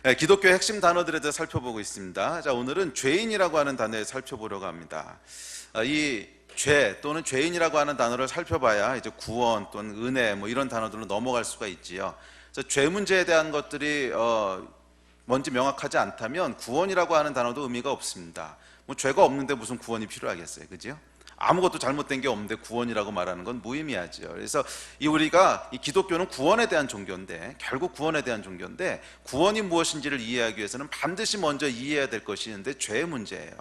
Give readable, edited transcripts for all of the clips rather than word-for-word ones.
네, 기독교의 핵심 단어들에 대해 살펴보고 있습니다. 자, 오늘은 죄인이라고 하는 단어에 살펴보려고 합니다. 이 죄 또는 죄인이라고 하는 단어를 살펴봐야 이제 구원 또는 은혜 뭐 이런 단어들로 넘어갈 수가 있지요. 죄 문제에 대한 것들이 뭔지 명확하지 않다면 구원이라고 하는 단어도 의미가 없습니다. 뭐 죄가 없는데 무슨 구원이 필요하겠어요, 그죠? 아무것도 잘못된 게 없는데 구원이라고 말하는 건 무의미하죠. 그래서 우리가 이 기독교는 구원에 대한 종교인데, 결국 구원에 대한 종교인데, 구원이 무엇인지를 이해하기 위해서는 반드시 먼저 이해해야 될 것이 있는데 죄의 문제예요.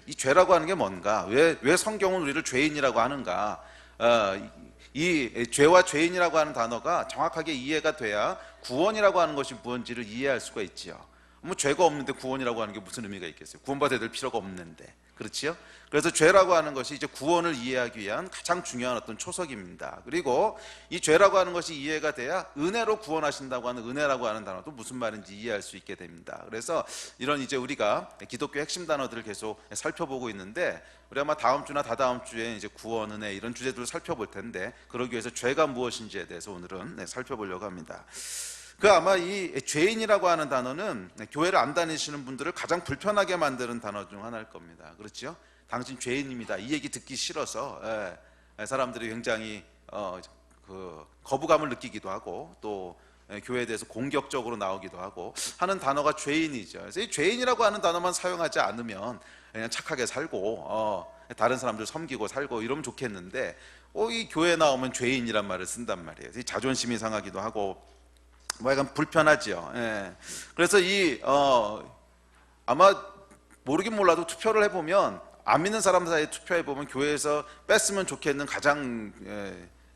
이 죄라고 하는 게 뭔가, 왜 성경은 우리를 죄인이라고 하는가, 이 죄와 죄인이라고 하는 단어가 정확하게 이해가 돼야 구원이라고 하는 것이 무엇인지를 이해할 수가 있지요. 뭐 죄가 없는데 구원이라고 하는 게 무슨 의미가 있겠어요? 구원받아야 될 필요가 없는데, 그렇지요? 그래서 죄라고 하는 것이 이제 구원을 이해하기 위한 가장 중요한 어떤 초석입니다. 그리고 이 죄라고 하는 것이 이해가 돼야 은혜로 구원하신다고 하는 은혜라고 하는 단어도 무슨 말인지 이해할 수 있게 됩니다. 그래서 이런 이제 우리가 기독교 핵심 단어들을 계속 살펴보고 있는데, 우리 아마 다음 주나 다다음 주에 이제 구원, 은혜 이런 주제들을 살펴볼 텐데, 그러기 위해서 죄가 무엇인지에 대해서 오늘은 살펴보려고 합니다. 아마 이 죄인이라고 하는 단어는 교회를 안 다니시는 분들을 가장 불편하게 만드는 단어 중 하나일 겁니다. 그렇죠? 당신 죄인입니다. 이 얘기 듣기 싫어서 사람들이 굉장히 거부감을 느끼기도 하고, 또 교회에 대해서 공격적으로 나오기도 하고 하는 단어가 죄인이죠. 그래서 이 죄인이라고 하는 단어만 사용하지 않으면 그냥 착하게 살고 다른 사람들 섬기고 살고 이러면 좋겠는데, 이 교회에 나오면 죄인이란 말을 쓴단 말이에요. 자존심이 상하기도 하고 뭐 약간 불편하지요. 그래서 아마 모르긴 몰라도 투표를 해보면, 안 믿는 사람들 사이에 투표해보면 교회에서 뺐으면 좋겠는 가장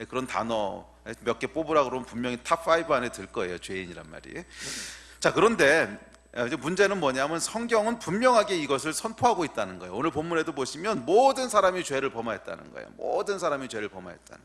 그런 단어 몇 개 뽑으라고 그러면 분명히 탑5 안에 들 거예요, 죄인이란 말이. 자, 그런데 이제 문제는 뭐냐면 성경은 분명하게 이것을 선포하고 있다는 거예요. 오늘 본문에도 보시면 모든 사람이 죄를 범하였다는 거예요. 모든 사람이 죄를 범하였다는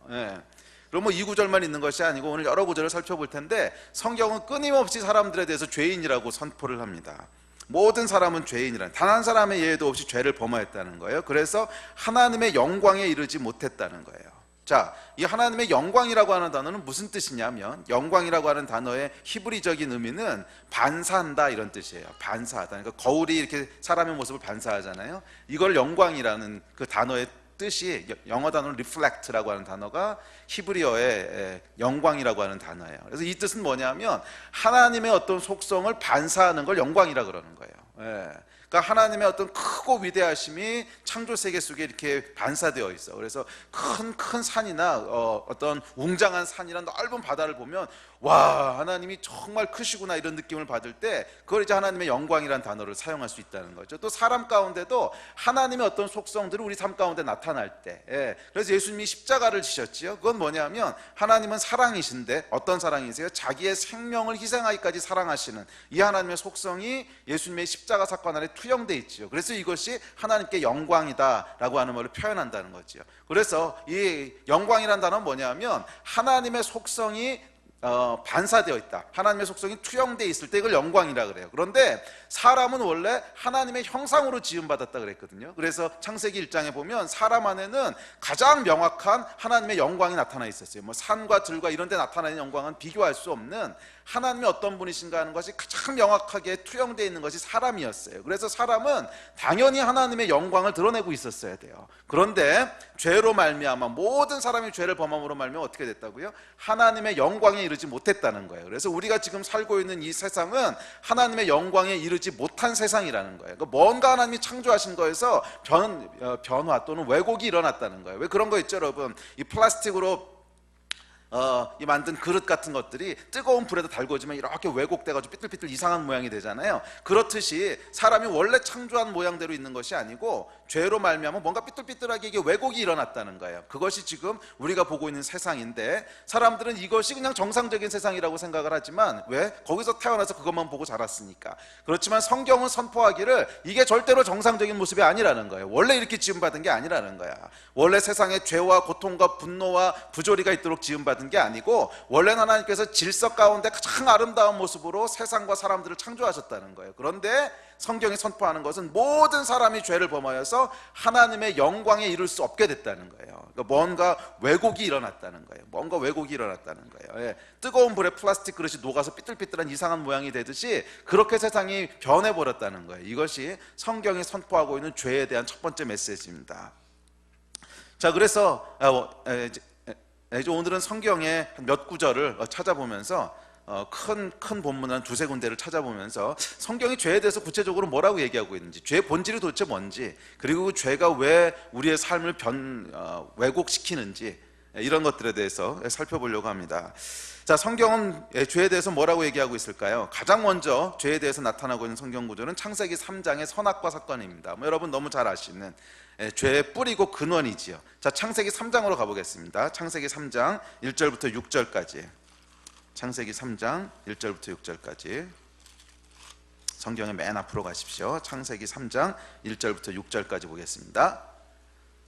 거예요. 그럼 뭐 이 구절만 있는 것이 아니고 오늘 여러 구절을 살펴볼 텐데, 성경은 끊임없이 사람들에 대해서 죄인이라고 선포를 합니다. 모든 사람은 죄인이란, 단 한 사람의 예외도 없이 죄를 범하였다는 거예요. 그래서 하나님의 영광에 이르지 못했다는 거예요. 자, 이 하나님의 영광이라고 하는 단어는 무슨 뜻이냐면, 영광이라고 하는 단어의 히브리적인 의미는 반사한다 이런 뜻이에요. 반사하다. 그러니까 거울이 이렇게 사람의 모습을 반사하잖아요. 이걸 영광이라는 그 단어의 뜻이, 영어 단어는 reflect라고 하는 단어가 히브리어의 영광이라고 하는 단어예요. 그래서 이 뜻은 뭐냐면 하나님의 어떤 속성을 반사하는 걸 영광이라 그러는 거예요. 그러니까 하나님의 어떤 크고 위대하심이 창조 세계 속에 이렇게 반사되어 있어. 그래서 큰 산이나 어떤 웅장한 산이나 넓은 바다를 보면, 와, 하나님이 정말 크시구나 이런 느낌을 받을 때, 그걸 이제 하나님의 영광이라는 단어를 사용할 수 있다는 거죠. 또 사람 가운데도 하나님의 어떤 속성들을 우리 삶 가운데 나타날 때, 그래서 예수님이 십자가를 지셨지요. 그건 뭐냐면 하나님은 사랑이신데, 어떤 사랑이세요? 자기의 생명을 희생하기까지 사랑하시는 이 하나님의 속성이 예수님의 십자가 사건 안에 투영돼 있지요. 그래서 이것이 하나님께 영광이다라고 하는 말을 표현한다는 거지요. 그래서 이 영광이라는 단어는 뭐냐면 하나님의 속성이 반사되어 있다, 하나님의 속성이 투영되어 있을 때 이걸 영광이라 그래요. 그런데 사람은 원래 하나님의 형상으로 지음받았다 그랬거든요. 그래서 창세기 1장에 보면 사람 안에는 가장 명확한 하나님의 영광이 나타나 있었어요. 뭐 산과 들과 이런 데 나타나는 영광은 비교할 수 없는 하나님이 어떤 분이신가 하는 것이 가장 명확하게 투영되어 있는 것이 사람이었어요. 그래서 사람은 당연히 하나님의 영광을 드러내고 있었어야 돼요. 그런데 죄로 말미암아, 모든 사람이 죄를 범함으로 말미암아 어떻게 됐다고요? 하나님의 영광에 이르지 못했다는 거예요. 그래서 우리가 지금 살고 있는 이 세상은 하나님의 영광에 이르지 못한 세상이라는 거예요. 그러니까 뭔가 하나님이 창조하신 거에서 변화 또는 왜곡이 일어났다는 거예요. 왜 그런 거 있죠, 여러분? 이 플라스틱으로 이 만든 그릇 같은 것들이 뜨거운 불에다 달궈지면 이렇게 왜곡돼가지고 삐뚤삐뚤 이상한 모양이 되잖아요. 그렇듯이 사람이 원래 창조한 모양대로 있는 것이 아니고 죄로 말미암아 뭔가 삐뚤삐뚤하게 이게 왜곡이 일어났다는 거예요. 그것이 지금 우리가 보고 있는 세상인데, 사람들은 이것이 그냥 정상적인 세상이라고 생각을 하지만, 왜? 거기서 태어나서 그것만 보고 자랐으니까. 그렇지만 성경은 선포하기를 이게 절대로 정상적인 모습이 아니라는 거예요. 원래 이렇게 지음받은 게 아니라는 거야. 원래 세상에 죄와 고통과 분노와 부조리가 있도록 지음받은 받은 게 아니고 원래는 하나님께서 질서 가운데 가장 아름다운 모습으로 세상과 사람들을 창조하셨다는 거예요. 그런데 성경이 선포하는 것은 모든 사람이 죄를 범하여서 하나님의 영광에 이룰 수 없게 됐다는 거예요. 그러니까 뭔가 왜곡이 일어났다는 거예요. 뭔가 왜곡이 일어났다는 거예요. 예. 뜨거운 불에 플라스틱 그릇이 녹아서 삐뚤삐뚤한 이상한 모양이 되듯이 그렇게 세상이 변해버렸다는 거예요. 이것이 성경이 선포하고 있는 죄에 대한 첫 번째 메시지입니다. 자, 그래서 이제 오늘은 성경의 몇 구절을 찾아보면서 큰 본문 한 두세 군데를 찾아보면서 성경이 죄에 대해서 구체적으로 뭐라고 얘기하고 있는지, 죄의 본질이 도대체 뭔지, 그리고 죄가 왜 우리의 삶을 왜곡시키는지, 이런 것들에 대해서 살펴보려고 합니다. 자, 성경은 죄에 대해서 뭐라고 얘기하고 있을까요? 가장 먼저 죄에 대해서 나타나고 있는 성경 구조는 창세기 3장의 선악과 사건입니다. 여러분 너무 잘 아시는 죄의 뿌리고 근원이지요. 자, 창세기 3장으로 가보겠습니다. 창세기 3장 1절부터 6절까지. 창세기 3장 1절부터 6절까지. 성경의 맨 앞으로 가십시오. 창세기 3장 1절부터 6절까지 보겠습니다.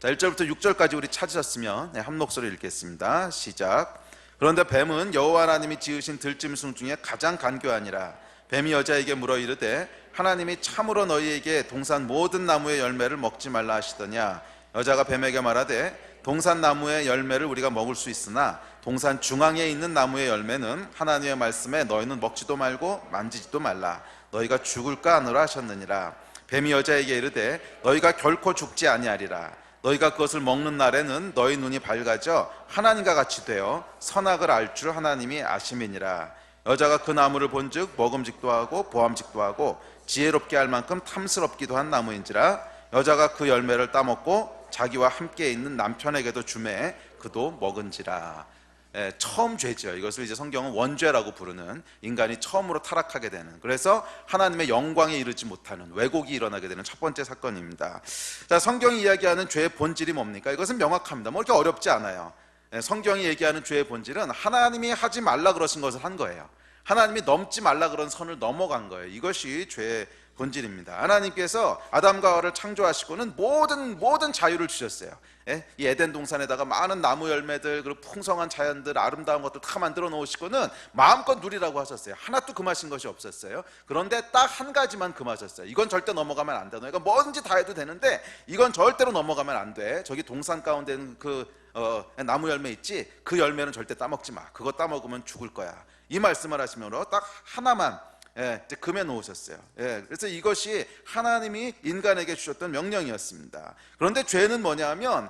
자, 1절부터 6절까지 우리 찾으셨으면 한 목소리 읽겠습니다. 시작. 그런데 뱀은 여호와 하나님이 지으신 들짐승 중에 가장 간교하니라. 뱀이 여자에게 물어 이르되 하나님이 참으로 너희에게 동산 모든 나무의 열매를 먹지 말라 하시더냐. 여자가 뱀에게 말하되 동산 나무의 열매를 우리가 먹을 수 있으나 동산 중앙에 있는 나무의 열매는 하나님의 말씀에 너희는 먹지도 말고 만지지도 말라. 너희가 죽을까 하느라 하셨느니라. 뱀이 여자에게 이르되 너희가 결코 죽지 아니하리라. 너희가 그것을 먹는 날에는 너희 눈이 밝아져 하나님과 같이 되어 선악을 알 줄 하나님이 아심이니라. 여자가 그 나무를 본즉 먹음직도 하고 보암직도 하고 지혜롭게 할 만큼 탐스럽기도 한 나무인지라. 여자가 그 열매를 따먹고 자기와 함께 있는 남편에게도 주매 그도 먹은지라. 처음 죄죠. 이것을 이제 성경은 원죄라고 부르는, 인간이 처음으로 타락하게 되는, 그래서 하나님의 영광에 이르지 못하는 왜곡이 일어나게 되는 첫 번째 사건입니다. 자, 성경이 이야기하는 죄의 본질이 뭡니까? 이것은 명확합니다. 뭐 이렇게 어렵지 않아요. 성경이 얘기하는 죄의 본질은 하나님이 하지 말라 그러신 것을 한 거예요. 하나님이 넘지 말라 그런 선을 넘어간 거예요. 이것이 죄의 본질입니다. 하나님께서 아담과 하와를 창조하시고는 모든 자유를 주셨어요. 이 에덴 동산에다가 많은 나무 열매들, 그리고 풍성한 자연들, 아름다운 것들 다 만들어 놓으시고는 마음껏 누리라고 하셨어요. 하나도 금하신 것이 없었어요. 그런데 딱 한 가지만 금하셨어요. 이건 절대 넘어가면 안 돼. 너희가 뭐든지 다 해도 되는데 이건 절대로 넘어가면 안 돼. 저기 동산 가운데 있는 나무 열매 있지? 그 열매는 절대 따먹지 마. 그거 따먹으면 죽을 거야. 이 말씀을 하시므로 딱 하나만 금해 놓으셨어요. 그래서 이것이 하나님이 인간에게 주셨던 명령이었습니다. 그런데 죄는 뭐냐면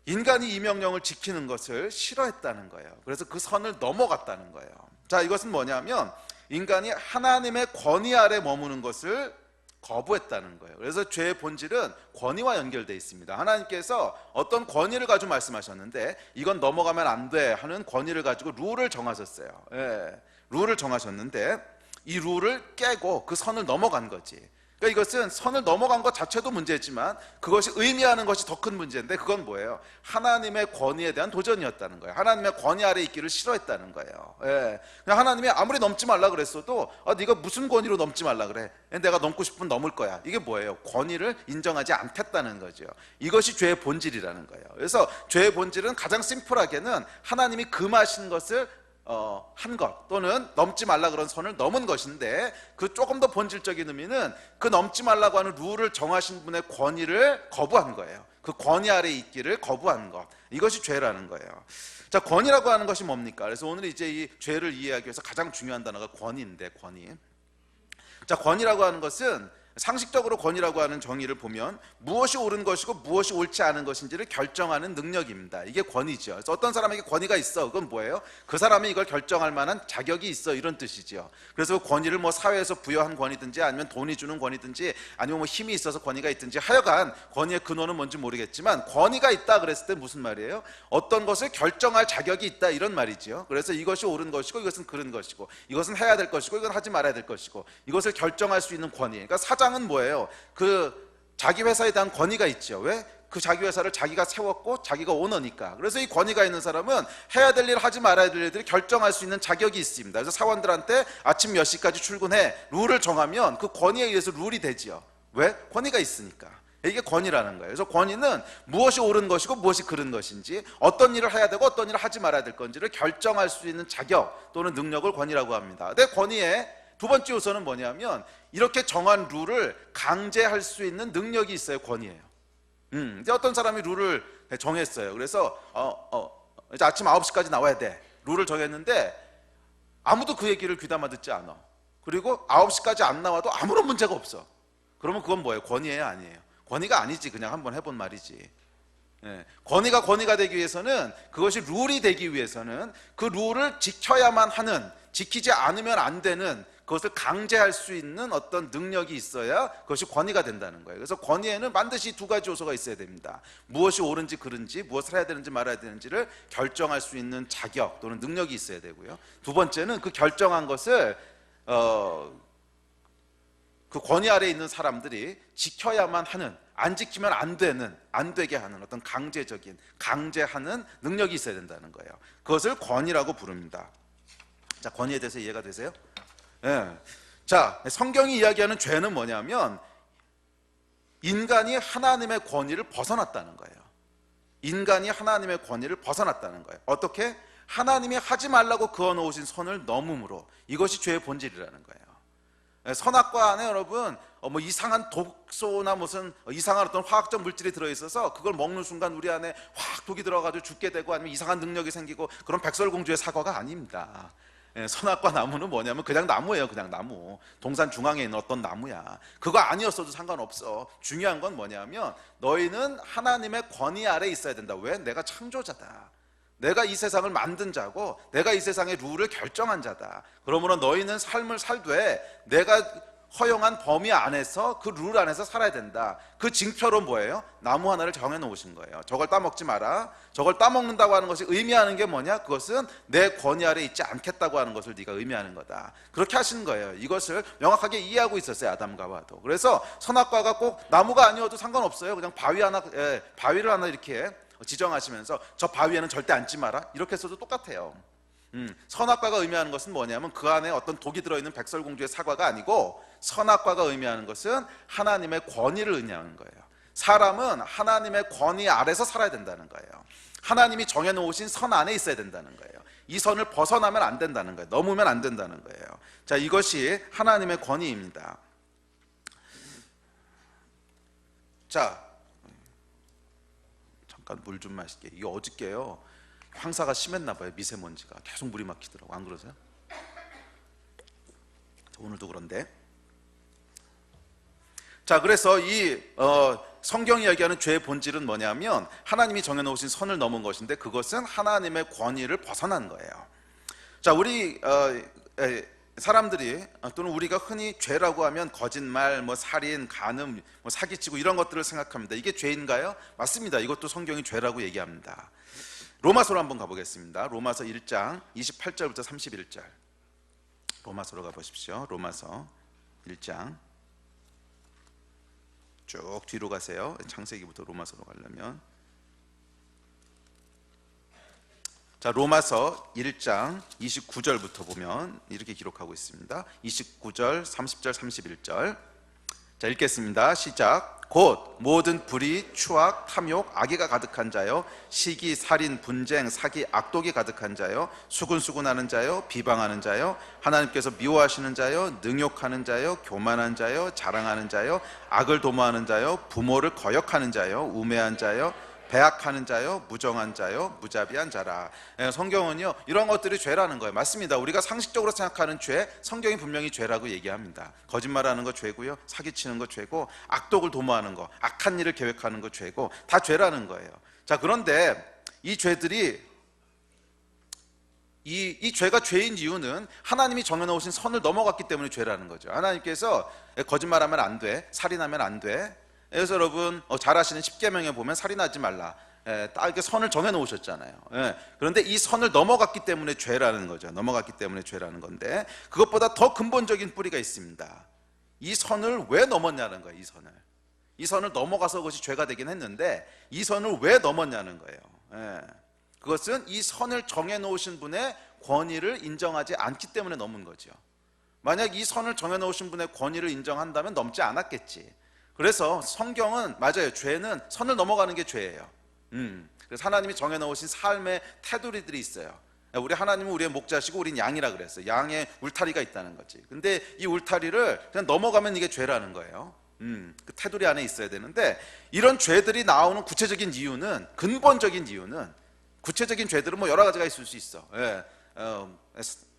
인간이 이 명령을 지키는 것을 싫어했다는 거예요. 그래서 그 선을 넘어갔다는 거예요. 자, 이것은 뭐냐면 인간이 하나님의 권위 아래 머무는 것을 거부했다는 거예요. 그래서 죄의 본질은 권위와 연결되어 있습니다. 하나님께서 어떤 권위를 가지고 말씀하셨는데 이건 넘어가면 안 돼 하는 권위를 가지고 룰을 정하셨어요. 룰을 정하셨는데 이 룰을 깨고 그 선을 넘어간 거지. 그러니까 이것은 선을 넘어간 것 자체도 문제지만 그것이 의미하는 것이 더 큰 문제인데, 그건 뭐예요? 하나님의 권위에 대한 도전이었다는 거예요. 하나님의 권위 아래 있기를 싫어했다는 거예요. 그냥 하나님이 아무리 넘지 말라 그랬어도 네가 무슨 권위로 넘지 말라 그래? 내가 넘고 싶으면 넘을 거야. 이게 뭐예요? 권위를 인정하지 않겠다는 거죠. 이것이 죄의 본질이라는 거예요. 그래서 죄의 본질은 가장 심플하게는 하나님이 금하신 것을 한 것, 또는 넘지 말라 그런 선을 넘은 것인데, 그 조금 더 본질적인 의미는 그 넘지 말라고 하는 룰을 정하신 분의 권위를 거부한 거예요. 그 권위 아래 있기를 거부한 것, 이것이 죄라는 거예요. 자, 권위라고 하는 것이 뭡니까? 그래서 오늘 이제 이 죄를 이해하기 위해서 가장 중요한 단어가 권위인데, 권위. 자, 권위라고 하는 것은 상식적으로 권위라고 하는 정의를 보면 무엇이 옳은 것이고 무엇이 옳지 않은 것인지를 결정하는 능력입니다. 이게 권위죠. 그래서 어떤 사람에게 권위가 있어, 그건 뭐예요? 그 사람이 이걸 결정할 만한 자격이 있어, 이런 뜻이죠. 그래서 권위를 뭐 사회에서 부여한 권위든지 아니면 돈이 주는 권위든지 아니면 뭐 힘이 있어서 권위가 있든지, 하여간 권위의 근원은 뭔지 모르겠지만 권위가 있다 그랬을 때 무슨 말이에요? 어떤 것을 결정할 자격이 있다, 이런 말이죠. 그래서 이것이 옳은 것이고 이것은 그른 것이고, 이것은 해야 될 것이고 이건 하지 말아야 될 것이고, 이것을 결정할 수 있는 권위. 그러니까 사장은 뭐예요? 그 자기 회사에 대한 권위가 있죠. 왜? 그 자기 회사를 자기가 세웠고 자기가 오너니까. 그래서 이 권위가 있는 사람은 해야 될 일, 하지 말아야 될 일들을 결정할 수 있는 자격이 있습니다. 그래서 사원들한테 아침 몇 시까지 출근해, 룰을 정하면 그 권위에 의해서 룰이 되지요. 왜? 권위가 있으니까. 이게 권위라는 거예요. 그래서 권위는 무엇이 옳은 것이고 무엇이 그른 것인지, 어떤 일을 해야 되고 어떤 일을 하지 말아야 될 건지를 결정할 수 있는 자격 또는 능력을 권위라고 합니다. 근데 권위의 두 번째 요소는 뭐냐면 이렇게 정한 룰을 강제할 수 있는 능력이 있어요. 권위예요. 이제 어떤 사람이 룰을 정했어요. 그래서 이제 아침 9시까지 나와야 돼. 룰을 정했는데 아무도 그 얘기를 귀담아 듣지 않아. 그리고 9시까지 안 나와도 아무런 문제가 없어. 그러면 그건 뭐예요? 권위예요, 아니에요? 권위가 아니지. 그냥 한번 해본 말이지. 권위가 되기 위해서는, 그것이 룰이 되기 위해서는 그 룰을 지켜야만 하는, 지키지 않으면 안 되는, 그것을 강제할 수 있는 어떤 능력이 있어야 그것이 권위가 된다는 거예요. 그래서 권위에는 반드시 두 가지 요소가 있어야 됩니다. 무엇이 옳은지 그른지, 무엇을 해야 되는지 말아야 되는지를 결정할 수 있는 자격 또는 능력이 있어야 되고요. 두 번째는 그 결정한 것을 그 권위 아래에 있는 사람들이 지켜야만 하는, 안 지키면 안 되게 하는 어떤 강제하는 능력이 있어야 된다는 거예요. 그것을 권위라고 부릅니다. 자, 권위에 대해서 이해가 되세요? 자, 성경이 이야기하는 죄는 뭐냐면 인간이 하나님의 권위를 벗어났다는 거예요. 인간이 하나님의 권위를 벗어났다는 거예요. 어떻게? 하나님이 하지 말라고 그어놓으신 선을 넘음으로. 이것이 죄의 본질이라는 거예요. 선악과 안에 여러분 뭐 이상한 독소나 무슨 이상한 어떤 화학적 물질이 들어있어서 그걸 먹는 순간 우리 안에 확 독이 들어가지고 죽게 되고 아니면 이상한 능력이 생기고, 그런 백설공주의 사과가 아닙니다. 선악과 나무는 뭐냐면 그냥 나무예요. 그냥 나무. 동산 중앙에 있는 어떤 나무야. 그거 아니었어도 상관없어. 중요한 건 뭐냐면 너희는 하나님의 권위 아래에 있어야 된다. 왜? 내가 창조자다. 내가 이 세상을 만든 자고 내가 이 세상의 룰을 결정한 자다. 그러므로 너희는 삶을 살되 내가 허용한 범위 안에서, 그 룰 안에서 살아야 된다. 그 징표로 뭐예요? 나무 하나를 정해놓으신 거예요. 저걸 따먹지 마라. 저걸 따먹는다고 하는 것이 의미하는 게 뭐냐? 그것은 내 권위 아래에 있지 않겠다고 하는 것을 네가 의미하는 거다. 그렇게 하신 거예요. 이것을 명확하게 이해하고 있었어요. 아담과 하와도. 그래서 선악과가 꼭 나무가 아니어도 상관없어요. 그냥 바위를 하나 이렇게 지정하시면서 저 바위에는 절대 앉지 마라, 이렇게 해서도 똑같아요. 선악과가 의미하는 것은 뭐냐면 그 안에 어떤 독이 들어있는 백설공주의 사과가 아니고, 선악과가 의미하는 것은 하나님의 권위를 의미하는 거예요. 사람은 하나님의 권위 아래서 살아야 된다는 거예요. 하나님이 정해놓으신 선 안에 있어야 된다는 거예요. 이 선을 벗어나면 안 된다는 거예요. 넘으면 안 된다는 거예요. 자, 이것이 하나님의 권위입니다. 자, 잠깐 물 좀 마실게. 이거 어저께요, 황사가 심했나 봐요. 미세먼지가 계속 물이 막히더라고. 안 그러세요? 오늘도 그런데. 자, 그래서 이 성경이 이야기하는 죄의 본질은 뭐냐면 하나님이 정해놓으신 선을 넘은 것인데, 그것은 하나님의 권위를 벗어난 거예요. 자, 우리 사람들이 또는 우리가 흔히 죄라고 하면 거짓말, 뭐 살인, 간음, 뭐 사기치고 이런 것들을 생각합니다. 이게 죄인가요? 맞습니다. 이것도 성경이 죄라고 얘기합니다. 로마서로 한번 가보겠습니다. 로마서 1장 28절부터 31절. 로마서로 가보십시오. 로마서 1장 쭉 뒤로 가세요. 창세기부터 로마서로 가려면. 자, 로마서 1장 29절부터 보면 이렇게 기록하고 있습니다. 29절, 30절, 31절. 자, 읽겠습니다. 시작. 곧 모든 불의, 추악, 탐욕, 악의가 가득한 자요, 시기, 살인, 분쟁, 사기, 악독이 가득한 자요, 수군수군하는 자요, 비방하는 자요, 하나님께서 미워하시는 자요, 능욕하는 자요, 교만한 자요, 자랑하는 자요, 악을 도모하는 자요, 부모를 거역하는 자요, 우매한 자요, 배악하는 자요, 무정한 자요, 무자비한 자라. 성경은요, 이런 것들이 죄라는 거예요. 맞습니다. 우리가 상식적으로 생각하는 죄, 성경이 분명히 죄라고 얘기합니다. 거짓말하는 거 죄고요, 사기치는 거 죄고, 악독을 도모하는 거, 악한 일을 계획하는 거 죄고, 다 죄라는 거예요. 자, 그런데 이 죄들이, 이 죄가 죄인 이유는 하나님이 정해놓으신 선을 넘어갔기 때문에 죄라는 거죠. 하나님께서 거짓말하면 안 돼, 살인하면 안 돼. 그래서 여러분 잘 아시는 십계명에 보면 살인하지 말라, 딱 이렇게 선을 정해 놓으셨잖아요. 그런데 이 선을 넘어갔기 때문에 죄라는 거죠. 넘어갔기 때문에 죄라는 건데, 그것보다 더 근본적인 뿌리가 있습니다. 이 선을 왜 넘었냐는 거예요. 이 선을 넘어가서 그것이 죄가 되긴 했는데, 이 선을 왜 넘었냐는 거예요. 그것은 이 선을 정해 놓으신 분의 권위를 인정하지 않기 때문에 넘은 거죠. 만약 이 선을 정해 놓으신 분의 권위를 인정한다면 넘지 않았겠지. 그래서 성경은 맞아요. 죄는 선을 넘어가는 게 죄예요. 그래서 하나님이 정해놓으신 삶의 테두리들이 있어요. 우리 하나님은 우리의 목자시고 우린 양이라 그랬어요. 양의 울타리가 있다는 거지. 근데 이 울타리를 그냥 넘어가면 이게 죄라는 거예요. 그 테두리 안에 있어야 되는데, 이런 죄들이 나오는 구체적인 이유는, 근본적인 이유는, 구체적인 죄들은 뭐 여러 가지가 있을 수 있어.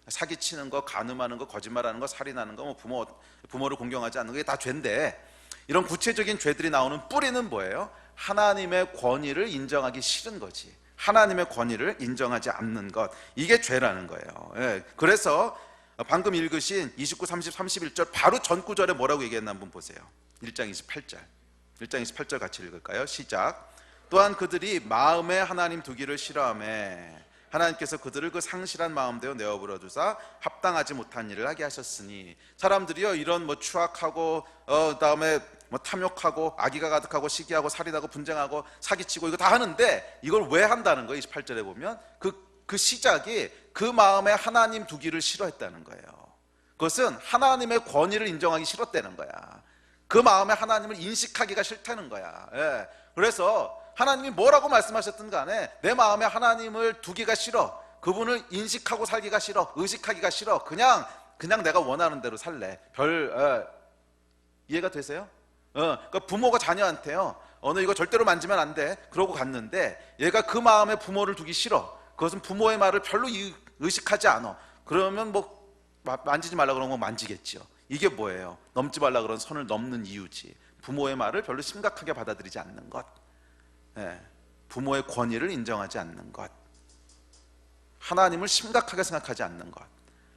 사기치는 거, 간음하는 거, 거짓말하는 거, 살인하는 거, 뭐 부모를 공경하지 않는 게 다 죄인데, 이런 구체적인 죄들이 나오는 뿌리는 뭐예요? 하나님의 권위를 인정하기 싫은 거지. 하나님의 권위를 인정하지 않는 것, 이게 죄라는 거예요. 그래서 방금 읽으신 29, 30, 31절 바로 전 구절에 뭐라고 얘기했나 한번 보세요. 1장 28절 1장 28절 같이 읽을까요? 시작. 또한 그들이 마음에 하나님 두기를 싫어하며 하나님께서 그들을 그 상실한 마음대로 내어버려 두사 합당하지 못한 일을 하게 하셨으니, 사람들이요 이런 뭐 추악하고 그다음에 뭐 탐욕하고 악의가 가득하고 시기하고 살인하고 분쟁하고 사기치고 이거 다 하는데, 이걸 왜 한다는 거예요? 28절에 보면 그 시작이 그 마음에 하나님 두기를 싫어했다는 거예요. 그것은 하나님의 권위를 인정하기 싫었다는 거야. 그 마음에 하나님을 인식하기가 싫다는 거야. 그래서 하나님이 뭐라고 말씀하셨든 간에 내 마음에 하나님을 두기가 싫어, 그분을 인식하고 살기가 싫어, 의식하기가 싫어, 그냥 내가 원하는 대로 살래. 이해가 되세요? 그러니까 부모가 자녀한테요, 너 이거 절대로 만지면 안 돼, 그러고 갔는데 얘가 그 마음에 부모를 두기 싫어. 그것은 부모의 말을 별로 의식하지 않아. 그러면 뭐 만지지 말라 그러면 만지겠죠. 이게 뭐예요? 넘지 말라 그런 선을 넘는 이유지. 부모의 말을 별로 심각하게 받아들이지 않는 것, 부모의 권위를 인정하지 않는 것, 하나님을 심각하게 생각하지 않는 것,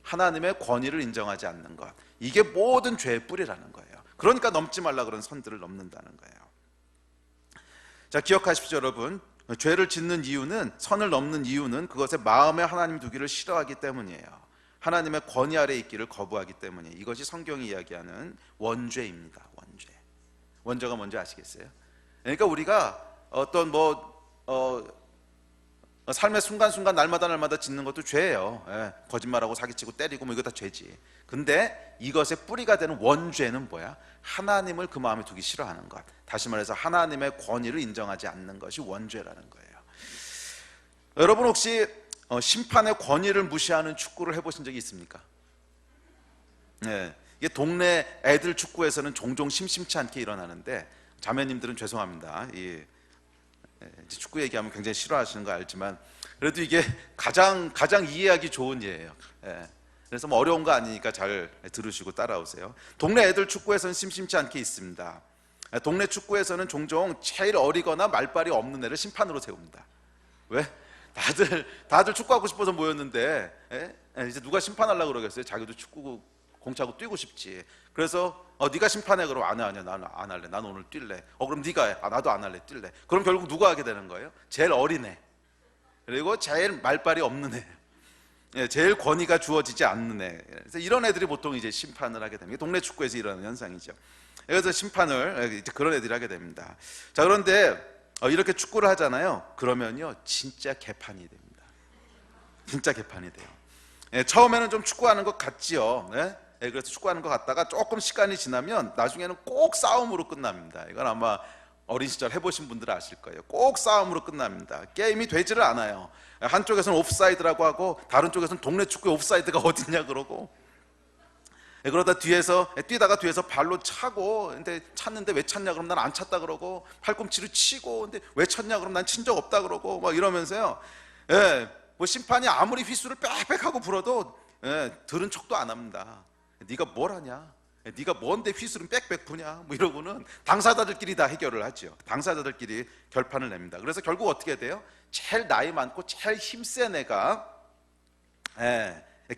하나님의 권위를 인정하지 않는 것, 이게 모든 죄의 뿌리라는 거예요. 그러니까 넘지 말라 그런 선들을 넘는다는 거예요. 자, 기억하십시오 여러분. 죄를 짓는 이유는, 선을 넘는 이유는 그것에 마음에 하나님 두기를 싫어하기 때문이에요. 하나님의 권위 아래 있기를 거부하기 때문이에요. 이것이 성경이 이야기하는 원죄입니다. 원죄가 뭔지 아시겠어요? 그러니까 우리가 어떤 삶의 순간순간 날마다 짓는 것도 죄예요. 거짓말하고 사기치고 때리고 뭐 이거 다 죄지. 근데 이것의 뿌리가 되는 원죄는 뭐야? 하나님을 그 마음에 두기 싫어하는 것, 다시 말해서 하나님의 권위를 인정하지 않는 것이 원죄라는 거예요. 여러분 혹시 심판의 권위를 무시하는 축구를 해보신 적이 있습니까? 이게 동네 애들 축구에서는 종종 심심치 않게 일어나는데, 자매님들은 죄송합니다. 축구 얘기하면 굉장히 싫어하시는 거 알지만, 그래도 이게 가장 이해하기 좋은 예예요. 그래서 뭐 어려운 거 아니니까 잘 들으시고 따라오세요. 동네 애들 축구에서는 심심치 않게 있습니다. 동네 축구에서는 종종 제일 어리거나 말빨이 없는 애를 심판으로 세웁니다. 왜? 다들 축구하고 싶어서 모였는데 이제 누가 심판하려고 그러겠어요? 자기도 축구 공차고 뛰고 싶지. 그래서 네가 심판해. 그럼 아니야 나는 안 할래, 난 오늘 뛸래. 그럼 네가 해. 나도 안 할래, 뛸래. 그럼 결국 누가 하게 되는 거예요? 제일 어린 애, 그리고 제일 말빨이 없는 애, 제일 권위가 주어지지 않는 애. 그래서 이런 애들이 보통 이제 심판을 하게 됩니다. 동네 축구에서 일어나는 현상이죠. 그래서 심판을 이제 그런 애들이 하게 됩니다. 자, 그런데 이렇게 축구를 하잖아요. 그러면요 진짜 개판이 됩니다. 진짜 개판이 돼요. 처음에는 좀 축구하는 것 같지요. 그래서 축구하는 것 같다가 조금 시간이 지나면 나중에는 꼭 싸움으로 끝납니다. 이건 아마 어린 시절 해보신 분들은 아실 거예요. 꼭 싸움으로 끝납니다. 게임이 되지를 않아요. 한쪽에서는 옵사이드라고 하고 다른 쪽에서는 동네 축구에 옵사이드가 어딨냐 그러고, 그러다 뛰다가 뒤에서 발로 차고, 근데 찼는데 왜 찼냐 그러면 난 안 찼다 그러고, 팔꿈치로 치고, 근데 왜 쳤냐 그러면 난 친 적 없다 그러고 막 이러면서요. 뭐 심판이 아무리 휘수를 빽빽하고 불어도 들은 척도 안 합니다. 네가 뭘 하냐? 네가 뭔데 휘수는 빽빽 부냐? 뭐 이러고는 당사자들끼리 다 해결을 하죠. 당사자들끼리 결판을 냅니다. 그래서 결국 어떻게 돼요? 제일 나이 많고 제일 힘센 애가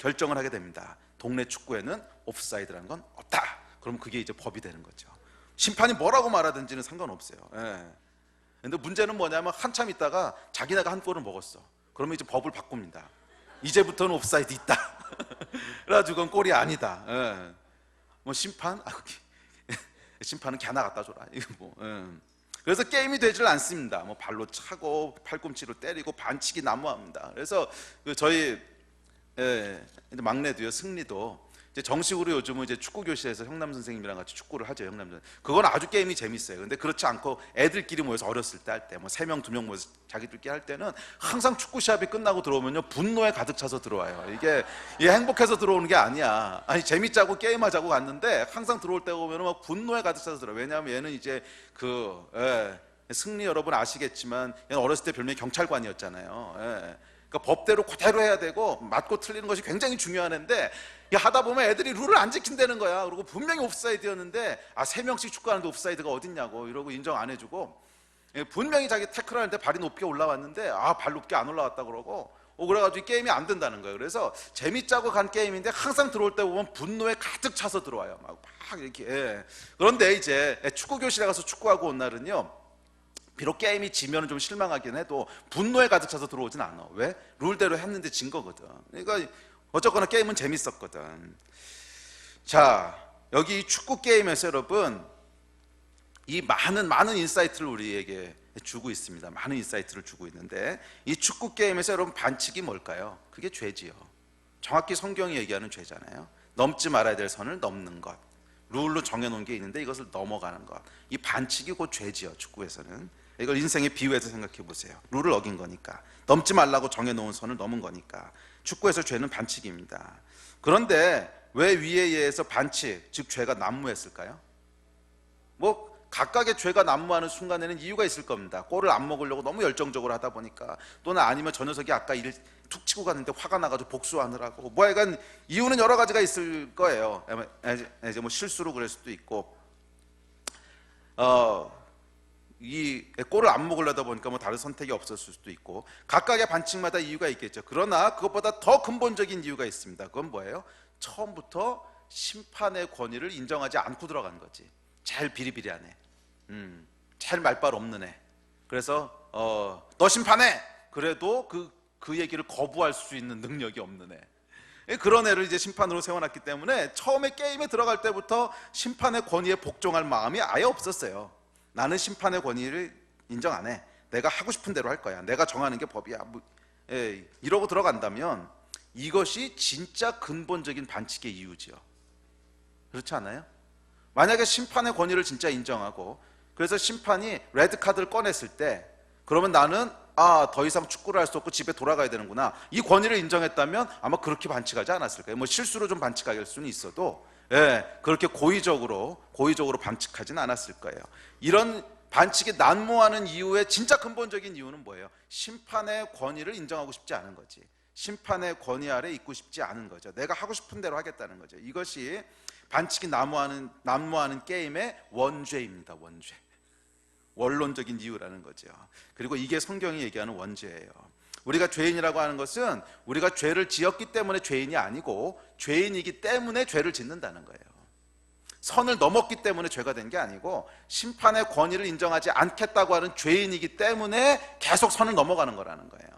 결정을 하게 됩니다. 동네 축구에는 옵사이드라는 건 없다. 그럼 그게 이제 법이 되는 거죠. 심판이 뭐라고 말하든지는 상관없어요. 근데 문제는 뭐냐면 한참 있다가 자기네가 한 골을 먹었어. 그러면 이제 법을 바꿉니다. 이제부터는 옵사이드 있다. 그래가지고 그건 골이 아니다. 뭐 심판은 걔 하나 갖다 줘라. 그래서 게임이 되질 않습니다. 뭐 발로 차고 팔꿈치로 때리고 반칙이 난무합니다. 그래서 저희 막내도요, 승리도 이제 정식으로 요즘은 이제 축구 교실에서 형남 선생님이랑 같이 축구를 하죠. 형남 선생님. 그건 아주 게임이 재밌어요. 근데 그렇지 않고 애들끼리 모여서 어렸을 때 할 때 뭐 3명, 2명 모여서 자기들끼리 할 때는 항상 축구 시합이 끝나고 들어오면요 분노에 가득 차서 들어와요. 이게 행복해서 들어오는 게 아니야. 아니 재밌자고 게임하자고 갔는데 항상 들어올 때 보면은 막 분노에 가득 차서 들어요. 왜냐하면 얘는 이제 승리 여러분 아시겠지만 얘는 어렸을 때 별명이 경찰관이었잖아요. 그러니까 법대로 그대로 해야 되고 맞고 틀리는 것이 굉장히 중요한 애인데 하다 보면 애들이 룰을 안 지킨다는 거야. 그리고 분명히 옵사이드였는데 3명씩 축구하는데 옵사이드가 어딨냐고 이러고 인정 안 해주고, 분명히 자기 태클하는데 발이 높게 올라왔는데 발 높게 안 올라왔다 그러고 그래가지고 게임이 안 된다는 거예요. 그래서 재밌자고 간 게임인데 항상 들어올 때 보면 분노에 가득 차서 들어와요. 막 이렇게. 그런데 이제 축구 교실에 가서 축구하고 온 날은요, 비록 게임이 지면 좀 실망하긴 해도 분노에 가득 차서 들어오진 않아. 왜? 룰대로 했는데 진 거거든. 그러니까 어쨌거나 게임은 재밌었거든. 자, 여기 이 축구 게임에서 여러분 이 많은 인사이트를 우리에게 주고 있습니다. 많은 인사이트를 주고 있는데 이 축구 게임에서 여러분 반칙이 뭘까요? 그게 죄지요. 정확히 성경이 얘기하는 죄잖아요. 넘지 말아야 될 선을 넘는 것, 룰로 정해놓은 게 있는데 이것을 넘어가는 것, 이 반칙이 곧 죄지요. 축구에서는 이걸 인생의 비유해서 생각해 보세요. 룰을 어긴 거니까, 넘지 말라고 정해놓은 선을 넘은 거니까 축구에서 죄는 반칙입니다. 그런데 왜 위에 의해서 반칙, 즉 죄가 난무했을까요? 뭐 각각의 죄가 난무하는 순간에는 이유가 있을 겁니다. 골을 안 먹으려고 너무 열정적으로 하다 보니까, 또는 아니면 저 녀석이 아까 일을 툭 치고 갔는데 화가 나가지고 복수하느라고, 뭐 약간 이유는 여러 가지가 있을 거예요. 이제 뭐 실수로 그럴 수도 있고, 이 골을 안 먹으려다 보니까 뭐 다른 선택이 없었을 수도 있고, 각각의 반칙마다 이유가 있겠죠. 그러나 그것보다 더 근본적인 이유가 있습니다. 그건 뭐예요? 처음부터 심판의 권위를 인정하지 않고 들어간 거지. 제일 비리비리한 애, 제일 말빨 없는 애. 그래서 너 심판해! 그래도 그 얘기를 거부할 수 있는 능력이 없는 애. 그런 애를 이제 심판으로 세워놨기 때문에 처음에 게임에 들어갈 때부터 심판의 권위에 복종할 마음이 아예 없었어요. 나는 심판의 권위를 인정 안 해. 내가 하고 싶은 대로 할 거야. 내가 정하는 게 법이야. 이러고 들어간다면 이것이 진짜 근본적인 반칙의 이유지요. 그렇지 않아요? 만약에 심판의 권위를 진짜 인정하고, 그래서 심판이 레드카드를 꺼냈을 때 그러면 나는 더 이상 축구를 할 수 없고 집에 돌아가야 되는구나, 이 권위를 인정했다면 아마 그렇게 반칙하지 않았을 거예요. 뭐 실수로 좀 반칙할 수는 있어도 그렇게 고의적으로 반칙하진 않았을 거예요. 이런 반칙이 난무하는 이유의 진짜 근본적인 이유는 뭐예요? 심판의 권위를 인정하고 싶지 않은 거지. 심판의 권위 아래 있고 싶지 않은 거죠. 내가 하고 싶은 대로 하겠다는 거죠. 이것이 반칙이 난무하는 게임의 원죄입니다. 원죄. 원론적인 이유라는 거죠. 그리고 이게 성경이 얘기하는 원죄예요. 우리가 죄인이라고 하는 것은 우리가 죄를 지었기 때문에 죄인이 아니고, 죄인이기 때문에 죄를 짓는다는 거예요. 선을 넘었기 때문에 죄가 된 게 아니고, 심판의 권위를 인정하지 않겠다고 하는 죄인이기 때문에 계속 선을 넘어가는 거라는 거예요.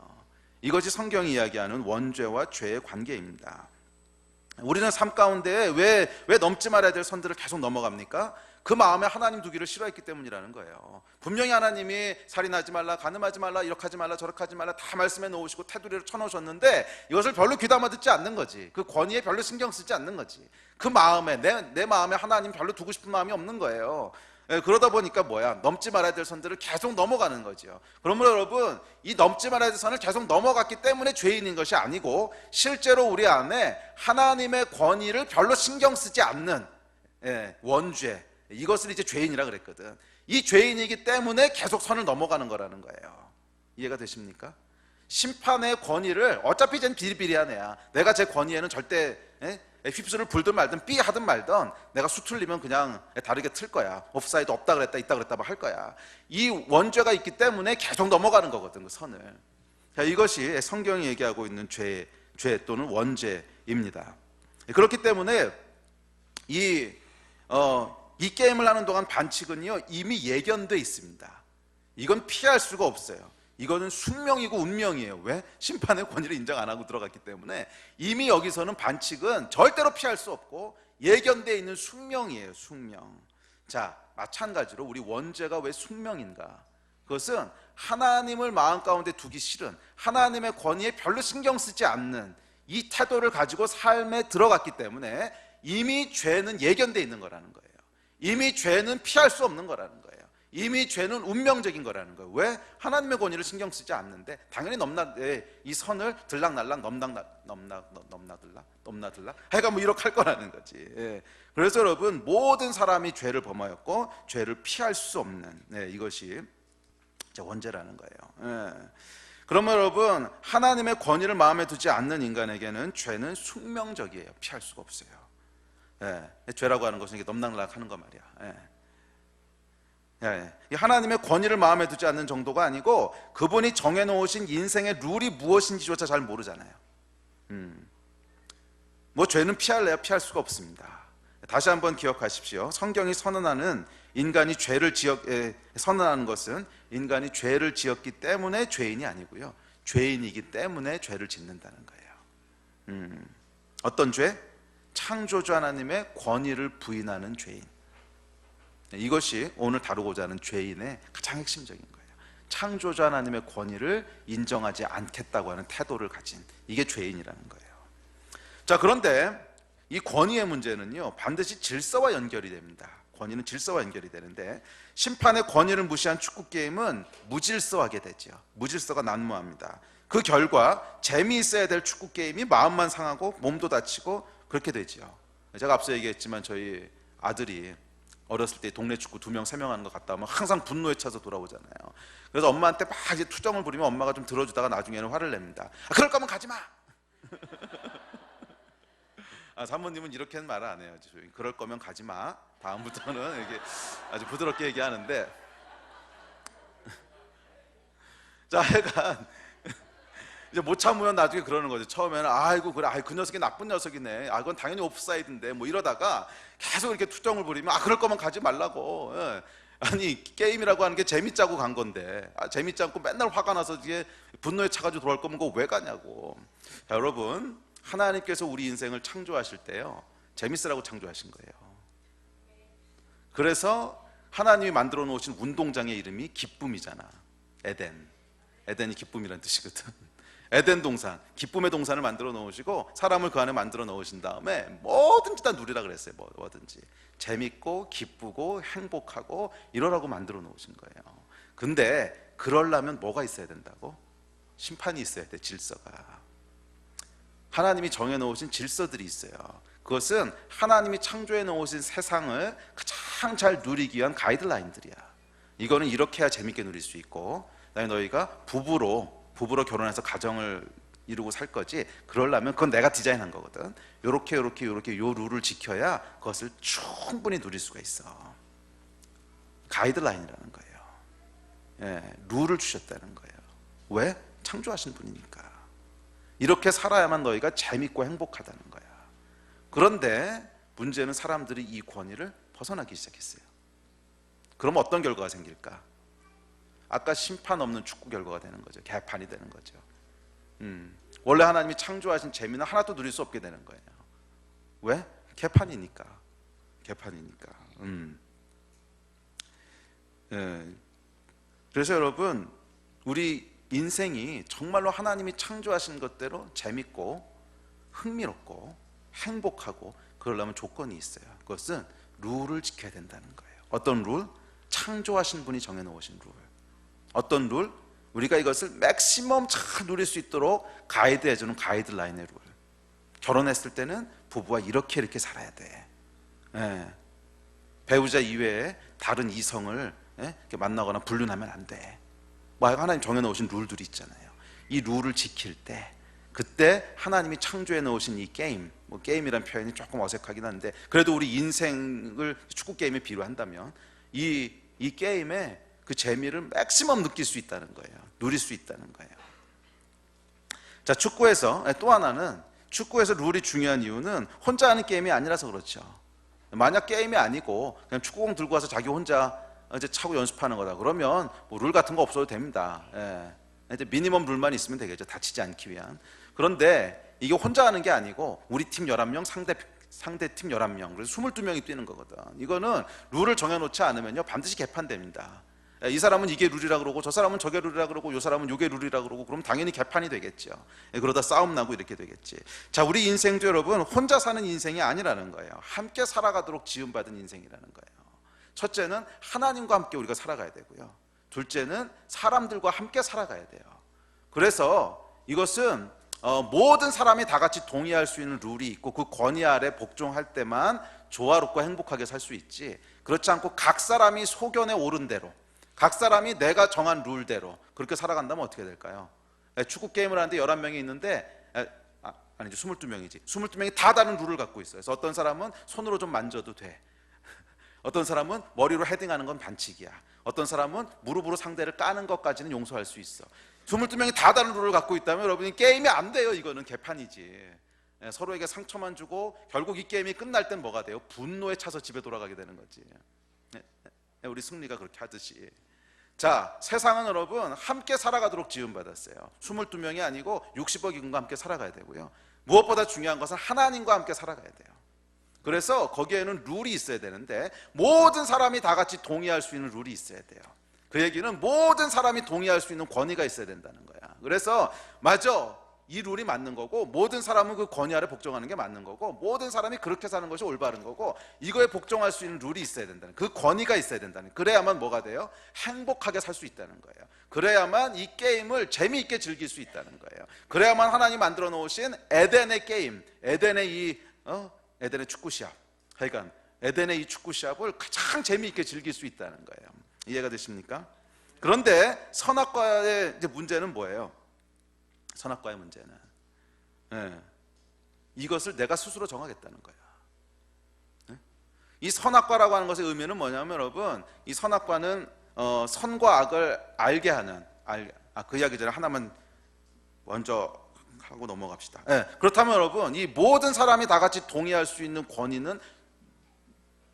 이것이 성경이 이야기하는 원죄와 죄의 관계입니다. 우리는 삶 가운데 왜 넘지 말아야 될 선들을 계속 넘어갑니까? 그 마음에 하나님 두기를 싫어했기 때문이라는 거예요. 분명히 하나님이 살인하지 말라, 간음하지 말라, 이렇게 하지 말라, 저렇게 하지 말라 다 말씀해 놓으시고 테두리를 쳐놓으셨는데 이것을 별로 귀담아 듣지 않는 거지. 그 권위에 별로 신경 쓰지 않는 거지. 그 마음에 내 마음에 하나님 별로 두고 싶은 마음이 없는 거예요. 그러다 보니까 넘지 말아야 될 선들을 계속 넘어가는 거죠. 그러므로 여러분, 이 넘지 말아야 될 선을 계속 넘어갔기 때문에 죄인인 것이 아니고, 실제로 우리 안에 하나님의 권위를 별로 신경 쓰지 않는 원죄, 이것을 이제 죄인이라 그랬거든. 이 죄인이기 때문에 계속 선을 넘어가는 거라는 거예요. 이해가 되십니까? 심판의 권위를, 어차피 쟤는 비리비리한 애야, 내가 제 권위에는 절대 휩쓸을 불든 말든 삐 하든 말든 내가 수틀리면 그냥 다르게 틀 거야. 옵사이드 없다 그랬다 있다 그랬다 할 거야. 이 원죄가 있기 때문에 계속 넘어가는 거거든, 그 선을. 자, 이것이 성경이 얘기하고 있는 죄 또는 원죄입니다. 그렇기 때문에 이 게임을 하는 동안 반칙은요 이미 예견돼 있습니다. 이건 피할 수가 없어요. 이거는 숙명이고 운명이에요. 왜? 심판의 권위를 인정 안 하고 들어갔기 때문에 이미 여기서는 반칙은 절대로 피할 수 없고 예견되어 있는 숙명이에요. 숙명. 자, 마찬가지로 우리 원죄가 왜 숙명인가? 그것은 하나님을 마음 가운데 두기 싫은, 하나님의 권위에 별로 신경 쓰지 않는 이 태도를 가지고 삶에 들어갔기 때문에 이미 죄는 예견돼 있는 거라는 거예요. 이미 죄는 피할 수 없는 거라는 거예요. 이미 죄는 운명적인 거라는 거예요. 왜? 하나님의 권위를 신경 쓰지 않는데 당연히 이 선을 들락날락 넘나들락 해가 뭐 이렇게 할 거라는 거지. 예. 그래서 여러분, 모든 사람이 죄를 범하였고 죄를 피할 수 없는, 이것이 원죄라는 거예요. 예. 그러면 여러분, 하나님의 권위를 마음에 두지 않는 인간에게는 죄는 숙명적이에요. 피할 수가 없어요. 예. 죄라고 하는 것은 이게 넘나들락 하는 거 말이야. 예. 하나님의 권위를 마음에 두지 않는 정도가 아니고 그분이 정해놓으신 인생의 룰이 무엇인지조차 잘 모르잖아요. 뭐 죄는 피할래야 피할 수가 없습니다. 다시 한번 기억하십시오. 성경이 선언하는 선언하는 것은 인간이 죄를 지었기 때문에 죄인이 아니고요, 죄인이기 때문에 죄를 짓는다는 거예요. 어떤 죄? 창조주 하나님의 권위를 부인하는 죄인. 이것이 오늘 다루고자 하는 죄인의 가장 핵심적인 거예요. 창조주 하나님의 권위를 인정하지 않겠다고 하는 태도를 가진, 이게 죄인이라는 거예요. 자, 그런데 이 권위의 문제는요, 반드시 질서와 연결이 됩니다. 권위는 질서와 연결이 되는데, 심판의 권위를 무시한 축구 게임은 무질서하게 되죠. 무질서가 난무합니다. 그 결과 재미있어야 될 축구 게임이 마음만 상하고 몸도 다치고 그렇게 되죠. 제가 앞서 얘기했지만 저희 아들이 어렸을 때 동네 축구 2명, 3명 하는 거 갔다 오면 항상 분노에 차서 돌아오잖아요. 그래서 엄마한테 막 이제 투정을 부리면 엄마가 좀 들어주다가 나중에는 화를 냅니다. 그럴 거면 가지 마. 사모님은 이렇게는 말을 안 해요. 그럴 거면 가지 마. 다음부터는 이렇게 아주 부드럽게 얘기하는데, 자, 하여간 이제 못 참으면 나중에 그러는 거죠. 처음에는 아이고 그래, 그 녀석이 나쁜 녀석이네, 그건 당연히 옵사이드인데, 뭐 이러다가 계속 이렇게 투정을 부리면 그럴 거면 가지 말라고. 예. 아니, 게임이라고 하는 게 재밌자고 간 건데, 재밌지 않고 맨날 화가 나서 이게 분노에 차가지고 돌아올 거면 그거 왜 가냐고. 자, 여러분, 하나님께서 우리 인생을 창조하실 때요, 재밌으라고 창조하신 거예요. 그래서 하나님이 만들어 놓으신 운동장의 이름이 기쁨이잖아. 에덴이 기쁨이라는 뜻이거든. 에덴 동산, 기쁨의 동산을 만들어 놓으시고 사람을 그 안에 만들어 놓으신 다음에 뭐든지 다 누리라 그랬어요. 뭐든지 재밌고 기쁘고 행복하고 이러라고 만들어 놓으신 거예요. 근데 그러려면 뭐가 있어야 된다고? 심판이 있어야 돼. 질서가. 하나님이 정해 놓으신 질서들이 있어요. 그것은 하나님이 창조해 놓으신 세상을 가장 잘 누리기 위한 가이드라인들이야. 이거는 이렇게 해야 재밌게 누릴 수 있고, 그다음에 너희가 부부로 결혼해서 가정을 이루고 살 거지, 그러려면 그건 내가 디자인한 거거든. 요렇게 요 룰을 지켜야 그것을 충분히 누릴 수가 있어. 가이드라인이라는 거예요. 룰을 주셨다는 거예요. 왜? 창조하신 분이니까. 이렇게 살아야만 너희가 재밌고 행복하다는 거야. 그런데 문제는 사람들이 이 권위를 벗어나기 시작했어요. 그럼 어떤 결과가 생길까? 아까 심판 없는 축구 결과가 되는 거죠. 개판이 되는 거죠. 원래 하나님이 창조하신 재미는 하나도 누릴 수 없게 되는 거예요. 왜? 개판이니까. 그래서 여러분, 우리 인생이 정말로 하나님이 창조하신 것대로 재밌고 흥미롭고 행복하고 그러려면 조건이 있어요. 그것은 룰을 지켜야 된다는 거예요. 어떤 룰? 창조하신 분이 정해놓으신 룰. 어떤 룰? 우리가 이것을 맥시멈 잘 누릴 수 있도록 가이드해주는 가이드라인의 룰. 결혼했을 때는 부부와 이렇게 살아야 돼. 배우자 이외에 다른 이성을 이렇게 만나거나 불륜하면 안 돼. 뭐 하나님 정해놓으신 룰들이 있잖아요. 이 룰을 지킬 때, 그때 하나님이 창조해 놓으신 이 게임, 뭐 게임이란 표현이 조금 어색하긴 한데, 그래도 우리 인생을 축구 게임에 비유한다면 이 게임의 그 재미를 맥시멈 느낄 수 있다는 거예요. 누릴 수 있다는 거예요. 자, 축구에서 또 하나는, 축구에서 룰이 중요한 이유는 혼자 하는 게임이 아니라서 그렇죠. 만약 게임이 아니고 그냥 축구공 들고 와서 자기 혼자 이제 차고 연습하는 거다 그러면 뭐 룰 같은 거 없어도 됩니다. 이제 미니멈 룰만 있으면 되겠죠. 다치지 않기 위한. 그런데 이게 혼자 하는 게 아니고 우리 팀 11명, 상대 팀 11명, 그래서 22명이 뛰는 거거든. 이거는 룰을 정해놓지 않으면요 반드시 개판됩니다. 이 사람은 이게 룰이라 그러고 저 사람은 저게 룰이라 그러고 이 사람은 요게 룰이라 그러고 그럼 당연히 개판이 되겠죠. 그러다 싸움 나고 이렇게 되겠지. 자, 우리 인생도 여러분 혼자 사는 인생이 아니라는 거예요. 함께 살아가도록 지음받은 인생이라는 거예요. 첫째는 하나님과 함께 우리가 살아가야 되고요. 둘째는 사람들과 함께 살아가야 돼요. 그래서 이것은 모든 사람이 다 같이 동의할 수 있는 룰이 있고 그 권위 아래 복종할 때만 조화롭고 행복하게 살 수 있지, 그렇지 않고 각 사람이 소견에 오른 대로, 각 사람이 내가 정한 룰대로 그렇게 살아간다면 어떻게 될까요? 축구 게임을 하는데 11명이 있는데 아니죠, 22명이지. 22명이 다 다른 룰을 갖고 있어요. 그래서 어떤 사람은 손으로 좀 만져도 돼. 어떤 사람은 머리로 헤딩하는 건 반칙이야. 어떤 사람은 무릎으로 상대를 까는 것까지는 용서할 수 있어. 22명이 다 다른 룰을 갖고 있다면 여러분이 게임이 안 돼요. 이거는 개판이지. 서로에게 상처만 주고 결국 이 게임이 끝날 땐 뭐가 돼요? 분노에 차서 집에 돌아가게 되는 거지. 우리 승리가 그렇게 하듯이. 자, 세상은 여러분 함께 살아가도록 지음받았어요. 22명이 아니고 60억 인구가 함께 살아가야 되고요. 무엇보다 중요한 것은 하나님과 함께 살아가야 돼요. 그래서 거기에는 룰이 있어야 되는데 모든 사람이 다 같이 동의할 수 있는 룰이 있어야 돼요. 그 얘기는 모든 사람이 동의할 수 있는 권위가 있어야 된다는 거야. 그래서 맞아, 이 룰이 맞는 거고 모든 사람은 그 권위 아래 복종하는 게 맞는 거고 모든 사람이 그렇게 사는 것이 올바른 거고 이거에 복종할 수 있는 룰이 있어야 된다는, 그 권위가 있어야 된다는, 그래야만 뭐가 돼요? 행복하게 살 수 있다는 거예요. 그래야만 이 게임을 재미있게 즐길 수 있다는 거예요. 그래야만 하나님 만들어 놓으신 에덴의 게임, 에덴의 에덴의 축구 시합, 하여간 에덴의 이 축구 시합을 가장 재미있게 즐길 수 있다는 거예요. 이해가 되십니까? 그런데 선악과의 이제 문제는 뭐예요? 선악과의 문제는 이것을 내가 스스로 정하겠다는 거야. 이 선악과라고 하는 것의 의미는 뭐냐면 여러분, 이 선악과는 선과 악을 알게 하는, 그 이야기 전에 하나만 먼저 하고 넘어갑시다. 그렇다면 여러분, 이 모든 사람이 다 같이 동의할 수 있는 권위는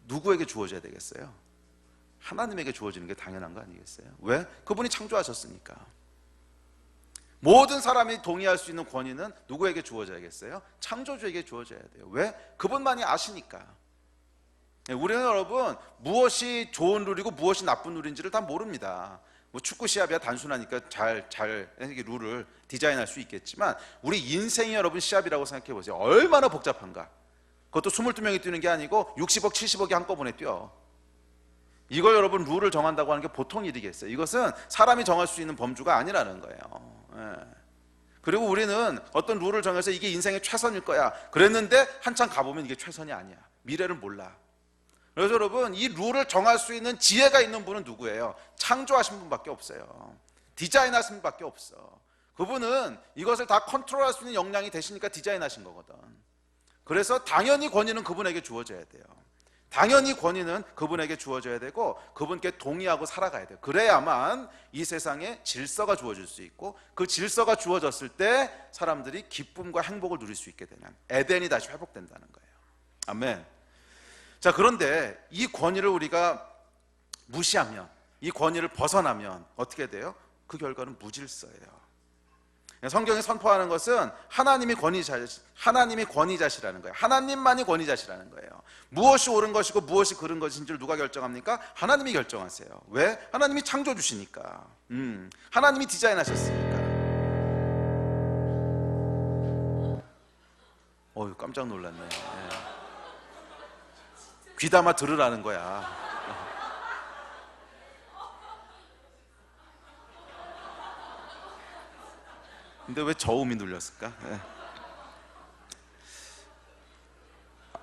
누구에게 주어져야 되겠어요? 하나님에게 주어지는 게 당연한 거 아니겠어요? 왜? 그분이 창조하셨으니까. 모든 사람이 동의할 수 있는 권위는 누구에게 주어져야겠어요? 창조주에게 주어져야 돼요. 왜? 그분만이 아시니까. 우리는 여러분 무엇이 좋은 룰이고 무엇이 나쁜 룰인지를 다 모릅니다. 뭐 축구 시합이야 단순하니까 잘 룰을 디자인할 수 있겠지만 우리 인생이 여러분 시합이라고 생각해 보세요. 얼마나 복잡한가. 그것도 22명이 뛰는 게 아니고 60억 70억이 한꺼번에 뛰어. 이걸 여러분 룰을 정한다고 하는 게 보통 일이겠어요? 이것은 사람이 정할 수 있는 범주가 아니라는 거예요. 그리고 우리는 어떤 룰을 정해서 이게 인생의 최선일 거야 그랬는데 한참 가보면 이게 최선이 아니야. 미래를 몰라. 그래서 여러분 이 룰을 정할 수 있는 지혜가 있는 분은 누구예요? 창조하신 분밖에 없어요. 디자인하신 분밖에 없어. 그분은 이것을 다 컨트롤할 수 있는 역량이 되시니까 디자인하신 거거든. 그래서 당연히 권위는 그분에게 주어져야 돼요. 당연히 권위는 그분에게 주어져야 되고 그분께 동의하고 살아가야 돼요. 그래야만 이 세상에 질서가 주어질 수 있고 그 질서가 주어졌을 때 사람들이 기쁨과 행복을 누릴 수 있게 되는 에덴이 다시 회복된다는 거예요. 아멘. 자, 그런데 이 권위를 우리가 무시하면, 이 권위를 벗어나면 어떻게 돼요? 그 결과는 무질서예요. 성경이 선포하는 것은 하나님이 권위자시라는 거예요. 하나님만이 권위자시라는 거예요. 무엇이 옳은 것이고 무엇이 그른 것인지를 누가 결정합니까? 하나님이 결정하세요. 왜? 하나님이 창조주시니까. 하나님이 디자인하셨으니까. 어휴, 깜짝 놀랐네. 귀담아 들으라는 거야. 근데 왜 저음이 눌렸을까?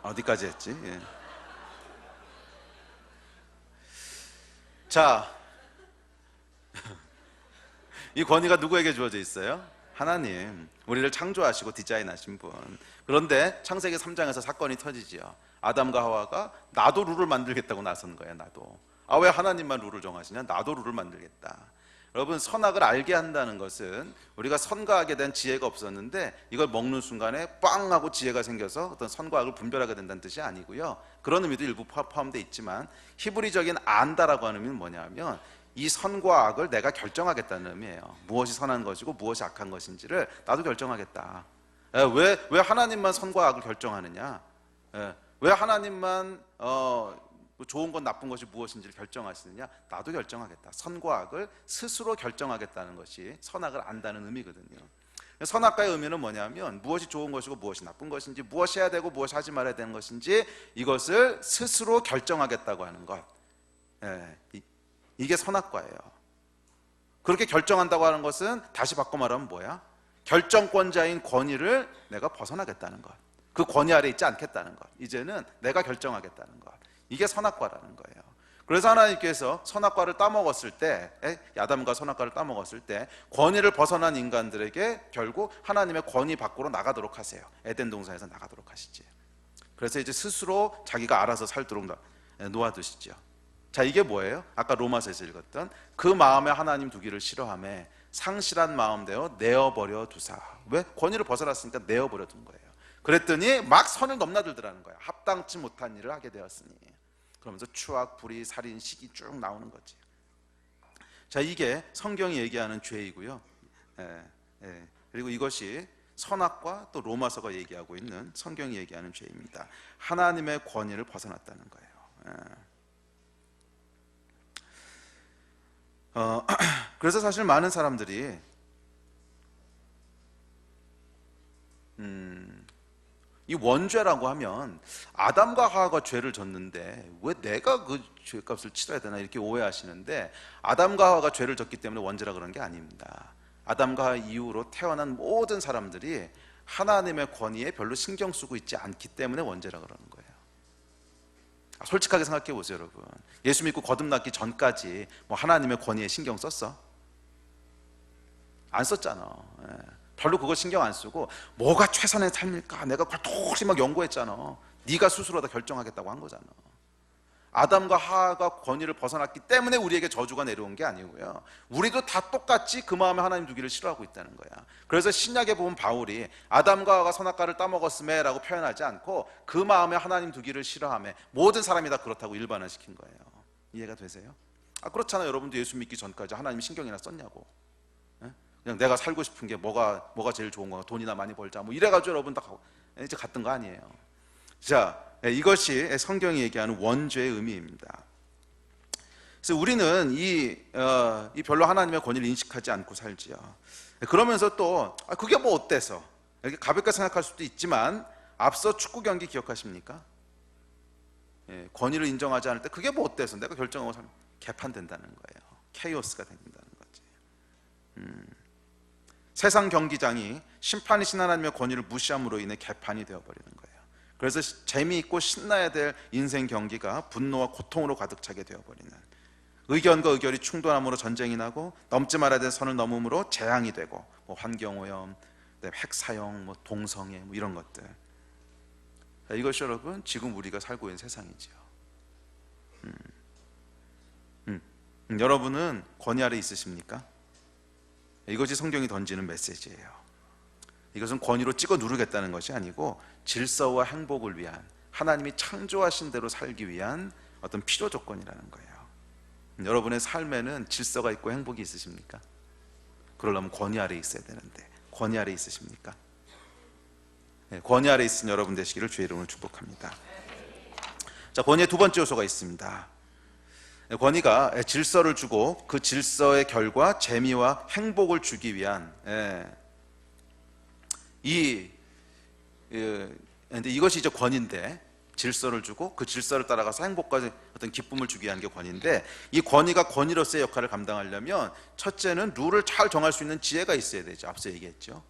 어디까지 했지? 자, 이 권위가 누구에게 주어져 있어요? 하나님, 우리를 창조하시고 디자인하신 분. 그런데 창세기 3장에서 사건이 터지지요. 아담과 하와가 나도 룰을 만들겠다고 나선 거예요. 나도. 왜 하나님만 룰을 정하시냐? 나도 룰을 만들겠다. 여러분, 선악을 알게 한다는 것은 우리가 선과 악에 대한 지혜가 없었는데 이걸 먹는 순간에 빵 하고 지혜가 생겨서 어떤 선과 악을 분별하게 된다는 뜻이 아니고요. 그런 의미도 일부 포함되어 있지만 히브리적인 안다라고 하는 의미는 뭐냐면 이 선과 악을 내가 결정하겠다는 의미예요. 무엇이 선한 것이고 무엇이 악한 것인지를 나도 결정하겠다. 왜 하나님만 선과 악을 결정하느냐? 왜 하나님만 또 좋은 것 나쁜 것이 무엇인지를 결정하시느냐? 나도 결정하겠다. 선과 악을 스스로 결정하겠다는 것이 선악을 안다는 의미거든요. 선악과의 의미는 뭐냐면 무엇이 좋은 것이고 무엇이 나쁜 것인지, 무엇이 해야 되고 무엇이 하지 말아야 되는 것인지 이것을 스스로 결정하겠다고 하는 것. 이게 선악과예요. 그렇게 결정한다고 하는 것은 다시 바꿔 말하면 뭐야? 결정권자인 권위를 내가 벗어나겠다는 것. 그 권위 아래 있지 않겠다는 것. 이제는 내가 결정하겠다는 것. 이게 선악과라는 거예요. 그래서 하나님께서 선악과를 따먹었을 때, 야담과 선악과를 따먹었을 때 권위를 벗어난 인간들에게 결국 하나님의 권위 밖으로 나가도록 하세요. 에덴 동산에서 나가도록 하시지. 그래서 이제 스스로 자기가 알아서 살도록 놓아두시죠. 자, 이게 뭐예요? 아까 로마서에서 읽었던 그 마음에 하나님 두기를 싫어하며 상실한 마음대로 내어버려 두사. 왜? 권위를 벗어났으니까 내어버려 둔 거예요. 그랬더니 막 선을 넘나들더라는 거야. 합당치 못한 일을 하게 되었으니. 그러면서 추악, 불의, 살인, 시기 쭉 나오는 거지. 자, 이게 성경이 얘기하는 죄이고요. 그리고 이것이 선악과 또 로마서가 얘기하고 있는 성경이 얘기하는 죄입니다. 하나님의 권위를 벗어났다는 거예요. 그래서 사실 많은 사람들이 이 원죄라고 하면 아담과 하와가 죄를 졌는데 왜 내가 그 죄값을 치러야 되나 이렇게 오해하시는데, 아담과 하와가 죄를 졌기 때문에 원죄라 그런 게 아닙니다. 아담과 하와 이후로 태어난 모든 사람들이 하나님의 권위에 별로 신경 쓰고 있지 않기 때문에 원죄라 그러는 거예요. 솔직하게 생각해 보세요, 여러분. 예수 믿고 거듭났기 전까지 뭐 하나님의 권위에 신경 썼어? 안 썼잖아. 별로 그거 신경 안 쓰고 뭐가 최선의 삶일까 내가 그토록 막 연구했잖아. 네가 스스로 다 결정하겠다고 한 거잖아. 아담과 하와가 권위를 벗어났기 때문에 우리에게 저주가 내려온 게 아니고요, 우리도 다 똑같이 그 마음에 하나님 두기를 싫어하고 있다는 거야. 그래서 신약에 보면 바울이 아담과 하와가 선악과를 따먹었음에 라고 표현하지 않고 그 마음에 하나님 두기를 싫어하며 모든 사람이 다 그렇다고 일반화시킨 거예요. 이해가 되세요? 그렇잖아요. 여러분도 예수 믿기 전까지 하나님 신경이나 썼냐고. 그냥 내가 살고 싶은 게 뭐가 제일 좋은 거야, 돈이나 많이 벌자 뭐 이래가지고 여러분 다 이제 갔던 거 아니에요. 자, 이것이 성경이 얘기하는 원죄의 의미입니다. 그래서 우리는 이 별로 하나님의 권위를 인식하지 않고 살지요. 그러면서 또 그게 뭐 어때서 이렇게 가볍게 생각할 수도 있지만, 앞서 축구 경기 기억하십니까? 권위를 인정하지 않을 때 그게 뭐 어때서 내가 결정하고 살면 개판된다는 거예요. 케이오스가 된다는 거지. 세상 경기장이 심판이신 하나님의 권위를 무시함으로 인해 개판이 되어버리는 거예요. 그래서 재미있고 신나야 될 인생 경기가 분노와 고통으로 가득 차게 되어버리는, 의견과 의견이 충돌함으로 전쟁이 나고 넘지 말아야 될 선을 넘음으로 재앙이 되고, 뭐 환경오염, 핵 사용, 뭐 동성애, 뭐 이런 것들. 이것이 여러분 지금 우리가 살고 있는 세상이지요. 여러분은 권위 아래 있으십니까? 이것이 성경이 던지는 메시지예요. 이것은 권위로 찍어 누르겠다는 것이 아니고 질서와 행복을 위한, 하나님이 창조하신 대로 살기 위한 어떤 필요 조건이라는 거예요. 여러분의 삶에는 질서가 있고 행복이 있으십니까? 그러려면 권위 아래 있어야 되는데 권위 아래 있으십니까? 권위 아래 있으신 여러분 되시기를 주의 이름으로 축복합니다. 자, 권위의 두 번째 요소가 있습니다. 권위가 질서를 주고 그 질서의 결과 재미와 행복을 주기 위한, 근데 이것이 이제 권위인데, 질서를 주고 그 질서를 따라가서 행복과 어떤 기쁨을 주기 위한 게 권위인데, 이 권위가 권위로서의 역할을 감당하려면 첫째는 룰을 잘 정할 수 있는 지혜가 있어야 되죠. 앞서 얘기했죠.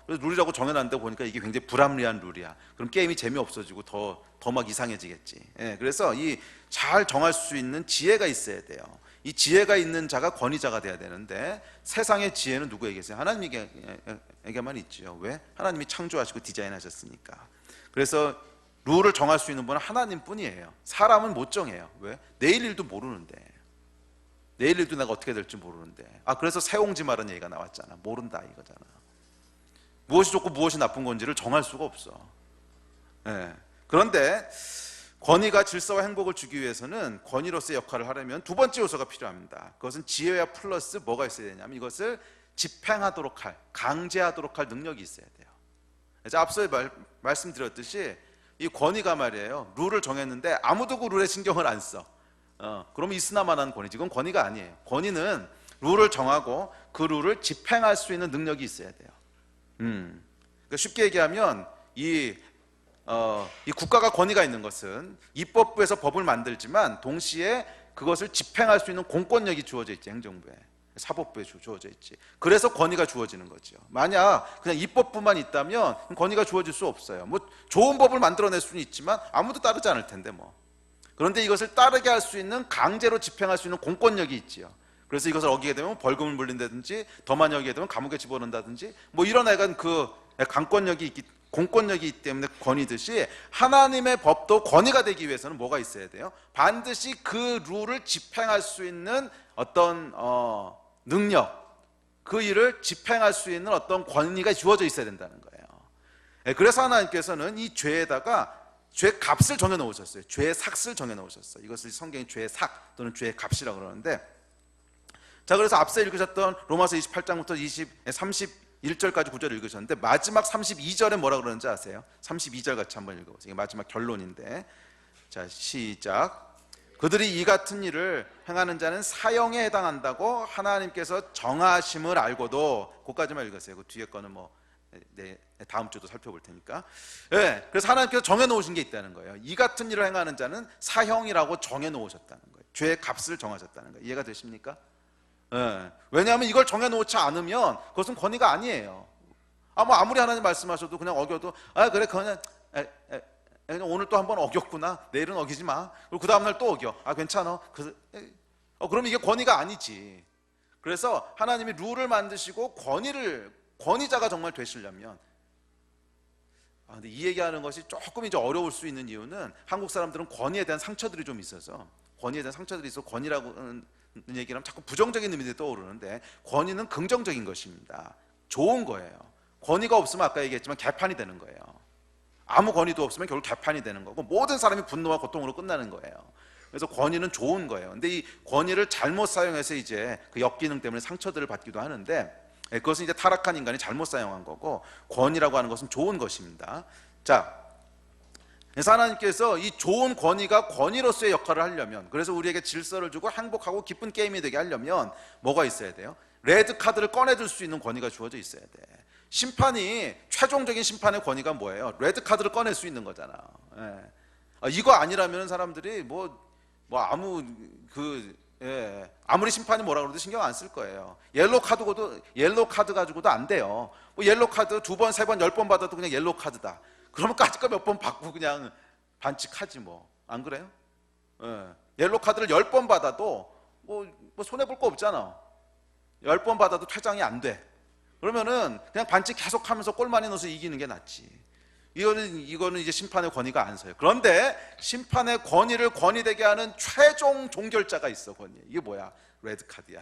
그래서 룰이라고 정해놨는데 보니까 이게 굉장히 불합리한 룰이야. 그럼 게임이 재미없어지고 더 막 이상해지겠지. 그래서 이 잘 정할 수 있는 지혜가 있어야 돼요. 이 지혜가 있는 자가 권위자가 돼야 되는데, 세상의 지혜는 누구에게 있어요? 하나님에게만 있지요. 왜? 하나님이 창조하시고 디자인하셨으니까. 그래서 룰을 정할 수 있는 분은 하나님 뿐이에요. 사람은 못 정해요. 왜? 내일 일도 모르는데. 내일 일도 내가 어떻게 될지 모르는데. 그래서 새옹지 마른 얘기가 나왔잖아. 모른다 이거잖아. 무엇이 좋고 무엇이 나쁜 건지를 정할 수가 없어. 그런데 권위가 질서와 행복을 주기 위해서는 권위로서의 역할을 하려면 두 번째 요소가 필요합니다. 그것은 지혜와 플러스 뭐가 있어야 되냐면, 이것을 집행하도록 할, 강제하도록 할 능력이 있어야 돼요. 앞서 말씀드렸듯이 이 권위가 말이에요. 룰을 정했는데 아무도 그 룰에 신경을 안 써. 그러면 있으나마나한 권위지. 이건 권위가 아니에요. 권위는 룰을 정하고 그 룰을 집행할 수 있는 능력이 있어야 돼요. 그러니까 쉽게 얘기하면 이 국가가 권위가 있는 것은 입법부에서 법을 만들지만 동시에 그것을 집행할 수 있는 공권력이 주어져 있지. 행정부에, 사법부에 주어져 있지. 그래서 권위가 주어지는 거죠. 만약 그냥 입법부만 있다면 권위가 주어질 수 없어요. 뭐 좋은 법을 만들어낼 수는 있지만 아무도 따르지 않을 텐데 뭐. 그런데 이것을 따르게 할 수 있는, 강제로 집행할 수 있는 공권력이 있지요. 그래서 이것을 어기게 되면 벌금을 물린다든지 더 많이 어기게 되면 감옥에 집어넣는다든지 뭐 이런 약간 그 강권력이 있기, 공권력이 있기 때문에 권위듯이 하나님의 법도 권위가 되기 위해서는 뭐가 있어야 돼요? 반드시 그 룰을 집행할 수 있는 어떤 능력, 그 일을 집행할 수 있는 어떤 권위가 주어져 있어야 된다는 거예요. 그래서 하나님께서는 이 죄에다가 죄 값을 정해 놓으셨어요. 죄의 삭을 정해 놓으셨어요. 이것을 성경이 죄의 삭 또는 죄의 값이라고 그러는데, 자, 그래서 앞서 읽으셨던 로마서 28장부터 31절까지 구절을 읽으셨는데 마지막 32절에 뭐라 그러는지 아세요? 32절 같이 한번 읽어보세요. 이게 마지막 결론인데, 자, 시작. 그들이 이 같은 일을 행하는 자는 사형에 해당한다고 하나님께서 정하심을 알고도, 그까지만 읽으세요. 그 뒤에 거는 뭐 다음 주도 살펴볼 테니까. 네, 그래서 하나님께서 정해놓으신 게 있다는 거예요. 이 같은 일을 행하는 자는 사형이라고 정해놓으셨다는 거예요. 죄의 값을 정하셨다는 거예요. 이해가 되십니까? 네. 왜냐하면 이걸 정해놓지 않으면 그것은 권위가 아니에요. 뭐 아무리 하나님 말씀하셔도 그냥 어겨도 그래 그냥 오늘 또 한번 어겼구나, 내일은 어기지 마, 그리고 그 다음날 또 어겨, 괜찮아, 그럼 이게 권위가 아니지. 그래서 하나님이 룰을 만드시고 권위자가 정말 되시려면, 근데 이 얘기하는 것이 조금 이제 어려울 수 있는 이유는 한국 사람들은 권위에 대한 상처들이 좀 있어서, 권위에 대한 상처들이 있어 권위라고 얘기를 하면 자꾸 부정적인 의미들이 떠오르는데, 권위는 긍정적인 것입니다. 좋은 거예요. 권위가 없으면 아까 얘기했지만 개판이 되는 거예요. 아무 권위도 없으면 결국 개판이 되는 거고 모든 사람이 분노와 고통으로 끝나는 거예요. 그래서 권위는 좋은 거예요. 근데 이 권위를 잘못 사용해서 이제 그 역기능 때문에 상처들을 받기도 하는데, 그것은 이제 타락한 인간이 잘못 사용한 거고, 권위라고 하는 것은 좋은 것입니다. 자, 그래서 하나님께서 이 좋은 권위가 권위로서의 역할을 하려면, 그래서 우리에게 질서를 주고 행복하고 기쁜 게임이 되게 하려면 뭐가 있어야 돼요? 레드 카드를 꺼내줄 수 있는 권위가 주어져 있어야 돼. 심판이, 최종적인 심판의 권위가 뭐예요? 레드 카드를 꺼낼 수 있는 거잖아. 이거 아니라면 사람들이 아무리 심판이 뭐라 그래도 신경 안 쓸 거예요. 옐로 카드 가지고도 안 돼요. 옐로 카드 2번, 3번, 10번 받아도 그냥 옐로 카드다. 그러면 까짓 거 몇 번 받고 그냥 반칙하지 뭐. 안 그래요? 옐로 카드를 10번 받아도 뭐 손해 볼 거 없잖아. 10번 받아도 퇴장이 안 돼. 그러면은 그냥 반칙 계속하면서 골 많이 넣어서 이기는 게 낫지. 이거는 이제 심판의 권위가 안 서요. 그런데 심판의 권위를 권위되게 하는 최종 종결자가 있어. 권위. 이게 뭐야? 레드 카드야.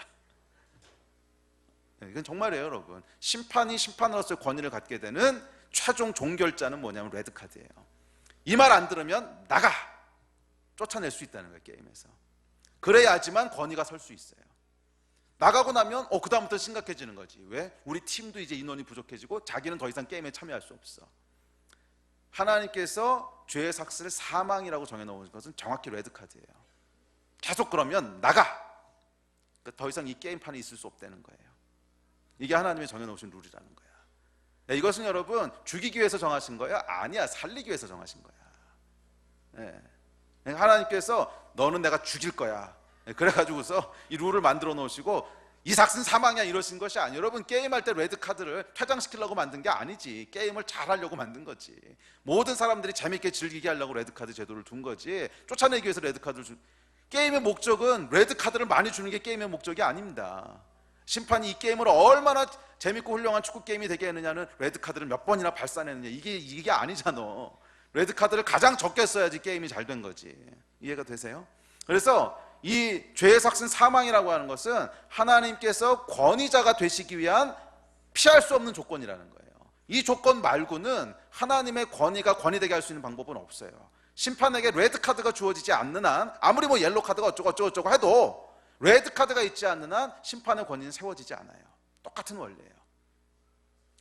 이건 정말이에요, 여러분. 심판이 심판으로서의 권위를 갖게 되는 최종 종결자는 뭐냐면 레드 카드예요. 이 말 안 들으면 나가! 쫓아낼 수 있다는 거예요, 게임에서. 그래야지만 권위가 설 수 있어요. 나가고 나면 그 다음부터 심각해지는 거지. 왜? 우리 팀도 이제 인원이 부족해지고 자기는 더 이상 게임에 참여할 수 없어. 하나님께서 죄의 삭스를 사망이라고 정해놓은 것은 정확히 레드카드예요. 계속 그러면 나가! 그러니까 더 이상 이 게임판에 있을 수 없다는 거예요. 이게 하나님이 정해놓으신 룰이라는 거야. 이것은 여러분 죽이기 위해서 정하신 거야? 아니야, 살리기 위해서 정하신 거야. 하나님께서 너는 내가 죽일 거야, 그래가지고서 이 룰을 만들어 놓으시고 이 삭스는 사망이야 이러신 것이 아니에요. 여러분, 게임할 때 레드카드를 퇴장시키려고 만든 게 아니지. 게임을 잘하려고 만든 거지. 모든 사람들이 재밌게 즐기게 하려고 레드카드 제도를 둔 거지. 쫓아내기 위해서 레드카드를 게임의 목적은 레드카드를 많이 주는 게 게임의 목적이 아닙니다. 심판이 이 게임을 얼마나 재밌고 훌륭한 축구 게임이 되게 했느냐는 레드카드를 몇 번이나 발산했느냐, 이게 아니잖아. 레드카드를 가장 적게 써야지 게임이 잘 된 거지. 이해가 되세요? 그래서 이 죄의 삭은 사망이라고 하는 것은 하나님께서 권위자가 되시기 위한 피할 수 없는 조건이라는 거예요. 이 조건 말고는 하나님의 권위가 권위되게 할 수 있는 방법은 없어요. 심판에게 레드카드가 주어지지 않는 한, 아무리 옐로카드가 어쩌고 해도 레드카드가 있지 않는 한 심판의 권위는 세워지지 않아요. 똑같은 원리예요.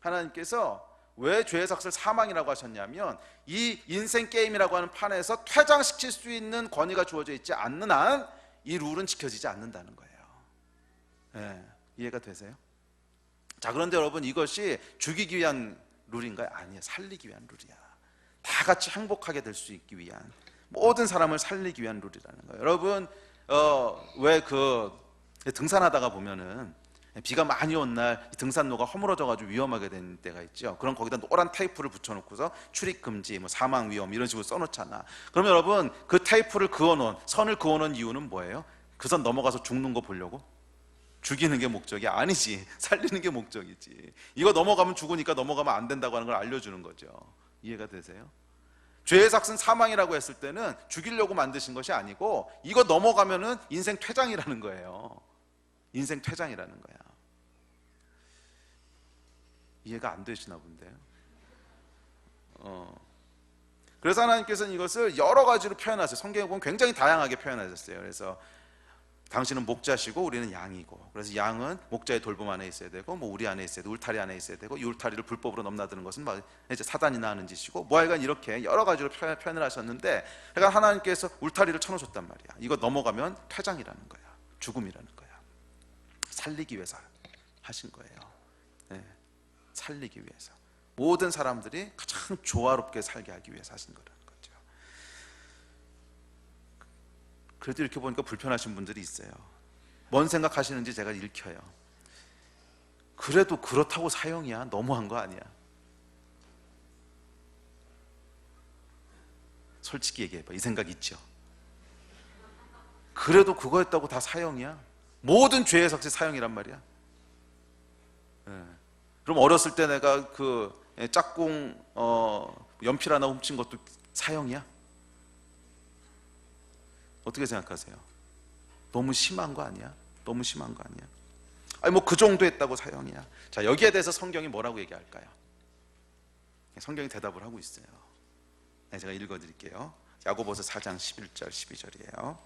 하나님께서 왜 죄의 삭슬 사망이라고 하셨냐면 이 인생 게임이라고 하는 판에서 퇴장시킬 수 있는 권위가 주어져 있지 않는 한 이 룰은 지켜지지 않는다는 거예요. 네, 이해가 되세요? 자, 그런데 여러분, 이것이 죽이기 위한 룰인가요? 아니에요. 살리기 위한 룰이야. 다 같이 행복하게 될 수 있기 위한, 모든 사람을 살리기 위한 룰이라는 거예요. 여러분, 왜 등산하다가 보면은 비가 많이 온 날 등산로가 허물어져가지고 위험하게 된 때가 있죠. 그럼 거기다 노란 테이프를 붙여놓고서 출입 금지, 뭐 사망 위험 이런 식으로 써놓잖아. 그러면 여러분, 그 테이프를 그어놓은, 선을 그어놓은 이유는 뭐예요? 그 선 넘어가서 죽는 거 보려고? 죽이는 게 목적이 아니지. 살리는 게 목적이지. 이거 넘어가면 죽으니까 넘어가면 안 된다고 하는 걸 알려주는 거죠. 이해가 되세요? 죄의 삭은 사망이라고 했을 때는 죽이려고 만드신 것이 아니고 이거 넘어가면은 인생 퇴장이라는 거예요. 인생 퇴장이라는 거야. 이해가 안 되시나 본데요. 그래서 하나님께서는 이것을 여러 가지로 표현하세요. 성경에 보면 굉장히 다양하게 표현하셨어요. 그래서 당신은 목자시고 우리는 양이고, 그래서 양은 목자의 돌봄 안에 있어야 되고, 뭐 우리 안에 있어야 되고, 울타리 안에 있어야 되고, 이 울타리를 불법으로 넘나드는 것은 막 이제 사단이나 하는 짓이고, 뭐 하여간 이렇게 여러 가지로 표현을 하셨는데, 그러니까 하나님께서 울타리를 쳐놓으셨단 말이야. 이거 넘어가면 퇴장이라는 거야. 죽음이라는 거야. 살리기 위해서 하신 거예요. 네. 살리기 위해서, 모든 사람들이 가장 조화롭게 살게 하기 위해서 하신 거라는 거죠. 그래도 이렇게 보니까 불편하신 분들이 있어요. 뭔 생각하시는지 제가 읽혀요. 그래도 그렇다고 사형이야? 너무한 거 아니야? 솔직히 얘기해봐. 이 생각 있죠? 그래도 그거였다고 다 사형이야? 모든 죄의 삭제 사형이란 말이야. 네. 그럼 어렸을 때 내가 그 짝꿍 연필 하나 훔친 것도 사형이야? 어떻게 생각하세요? 너무 심한 거 아니야? 너무 심한 거 아니야? 아니 뭐 그 정도 했다고 사형이야? 자, 여기에 대해서 성경이 뭐라고 얘기할까요? 성경이 대답을 하고 있어요. 네, 제가 읽어드릴게요. 야고보서 4장 11절 12절이에요.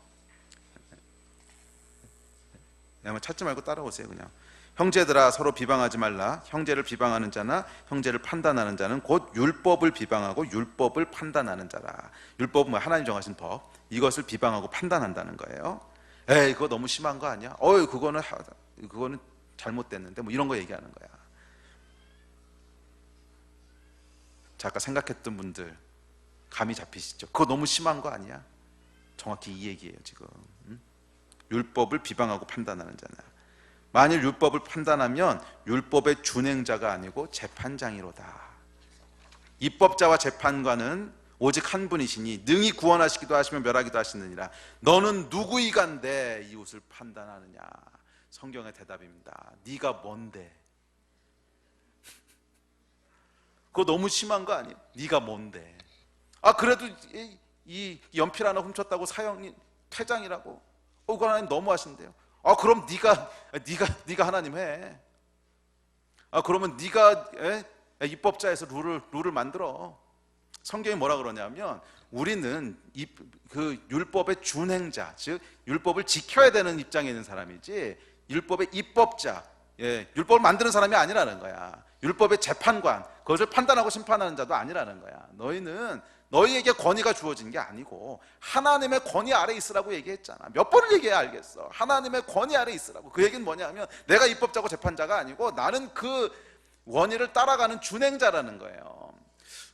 한번 찾지 말고 따라오세요. 그냥. 형제들아, 서로 비방하지 말라. 형제를 비방하는 자나 형제를 판단하는 자는 곧 율법을 비방하고 율법을 판단하는 자라. 율법은 뭐 하나님 정하신 법, 이것을 비방하고 판단한다는 거예요. 에이, 그거 너무 심한 거 아니야? 그거는 잘못됐는데, 뭐 이런 거 얘기하는 거야. 자, 아까 생각했던 분들 감이 잡히시죠? 그거 너무 심한 거 아니야? 정확히 이 얘기예요 지금. 율법을 비방하고 판단하는 자나, 만일 율법을 판단하면 율법의 준행자가 아니고 재판장이로다. 입법자와 재판관은 오직 한 분이시니 능히 구원하시기도 하시며 멸하기도 하시느니라. 너는 누구이간데 이웃을 판단하느냐? 성경의 대답입니다. 네가 뭔데? 그거 너무 심한 거 아니에요? 네가 뭔데? 아, 그래도 이 연필 하나 훔쳤다고 사형이 퇴장이라고? 그거 하나님 너무하신대요. 아, 그럼 네가 하나님 해. 아, 그러면 네가 입법자에서 룰을 만들어. 성경이 뭐라 그러냐면 우리는 그 율법의 준행자, 즉 율법을 지켜야 되는 입장에 있는 사람이지 율법의 입법자, 율법을 만드는 사람이 아니라는 거야. 율법의 재판관, 그것을 판단하고 심판하는 자도 아니라는 거야. 너희는 너희에게 권위가 주어진 게 아니고 하나님의 권위 아래 있으라고 얘기했잖아. 몇 번을 얘기해야 알겠어. 하나님의 권위 아래 있으라고. 그 얘기는 뭐냐면 내가 입법자고 재판자가 아니고 나는 그 원의를 따라가는 준행자라는 거예요.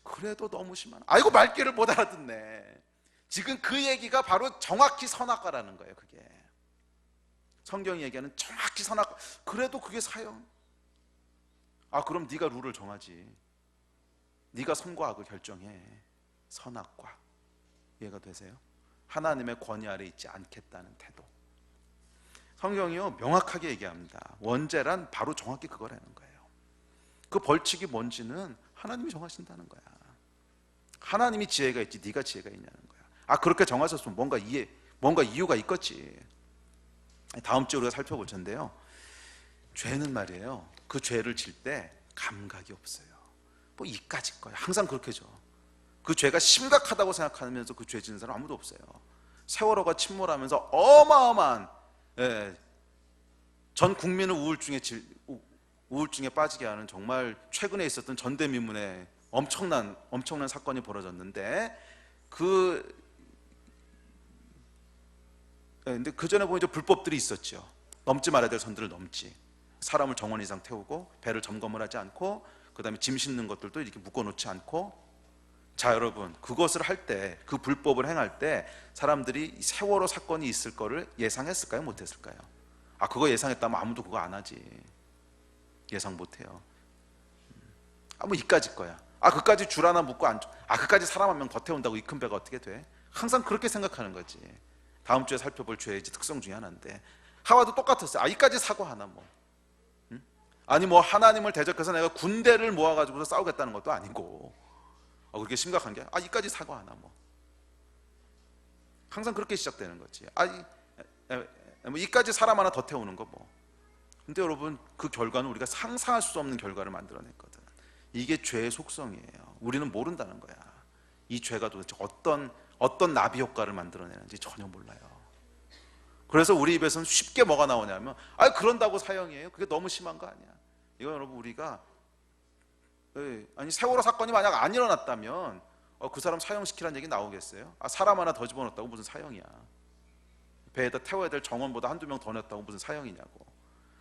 그래도 너무 심한, 아이고 말귀를 못 알아듣네. 지금 그 얘기가 바로 정확히 선악과라는 거예요. 그게 성경이 얘기하는 정확히 선악과. 그래도 그게 사형. 아, 그럼 네가 룰을 정하지. 네가 선과 악을 결정해. 선악과. 이해가 되세요? 하나님의 권위 아래 있지 않겠다는 태도. 성경이요 명확하게 얘기합니다. 원죄란 바로 정확히 그거라는 거예요. 그 벌칙이 뭔지는 하나님이 정하신다는 거야. 하나님이 지혜가 있지 네가 지혜가 있냐는 거야. 아, 그렇게 정하셨으면 뭔가 이유가 있겠지. 다음 주에 우리가 살펴볼 텐데요, 죄는 말이에요, 그 죄를 질 때 감각이 없어요. 뭐 이까짓 거야. 항상 그렇게 져. 그 죄가 심각하다고 생각하면서 그 죄 지는 사람 아무도 없어요. 세월호가 침몰하면서 어마어마한 전 국민을 우울증에 빠지게 하는 정말 최근에 있었던 전대미문의 엄청난 사건이 벌어졌는데 근데 그 전에 보면 이제 불법들이 있었죠. 넘지 말아야 될 선들을 넘지. 사람을 정원 이상 태우고 배를 점검을 하지 않고 그다음에 짐 싣는 것들도 이렇게 묶어놓지 않고. 자, 여러분, 그것을 할 때, 그 불법을 행할 때 사람들이 세월호 사건이 있을 거를 예상했을까요? 못했을까요? 그거 예상했다면 아무도 그거 안 하지. 예상 못해요. 뭐 이까짓 거야. 그까지 줄 하나 묶고 안 줘. 그까지 사람 한 명 더 태운다고 이 큰 배가 어떻게 돼? 항상 그렇게 생각하는 거지. 다음 주에 살펴볼 죄의 특성 중에 하나인데, 하와도 똑같았어요. 이까지 사고 하나 뭐. 아니 뭐 하나님을 대적해서 내가 군대를 모아가지고 싸우겠다는 것도 아니고, 그렇게 심각한 게 이까지 사고 하나 뭐. 항상 그렇게 시작되는 거지. 뭐 이까지 사람 하나 더 태우는 거 뭐. 근데 여러분, 그 결과는 우리가 상상할 수 없는 결과를 만들어냈거든. 이게 죄의 속성이에요. 우리는 모른다는 거야. 이 죄가 도대체 어떤 나비 효과를 만들어내는지 전혀 몰라요. 그래서 우리 입에서는 쉽게 뭐가 나오냐면 그런다고 사형이에요? 그게 너무 심한 거 아니야? 이건 여러분, 우리가 세월호 사건이 만약 안 일어났다면 그 사람 사형시키라는 얘기 나오겠어요? 사람 하나 더 집어넣었다고 무슨 사형이야? 배에다 태워야 될 정원보다 한두 명 더 넣었다고 무슨 사형이냐고.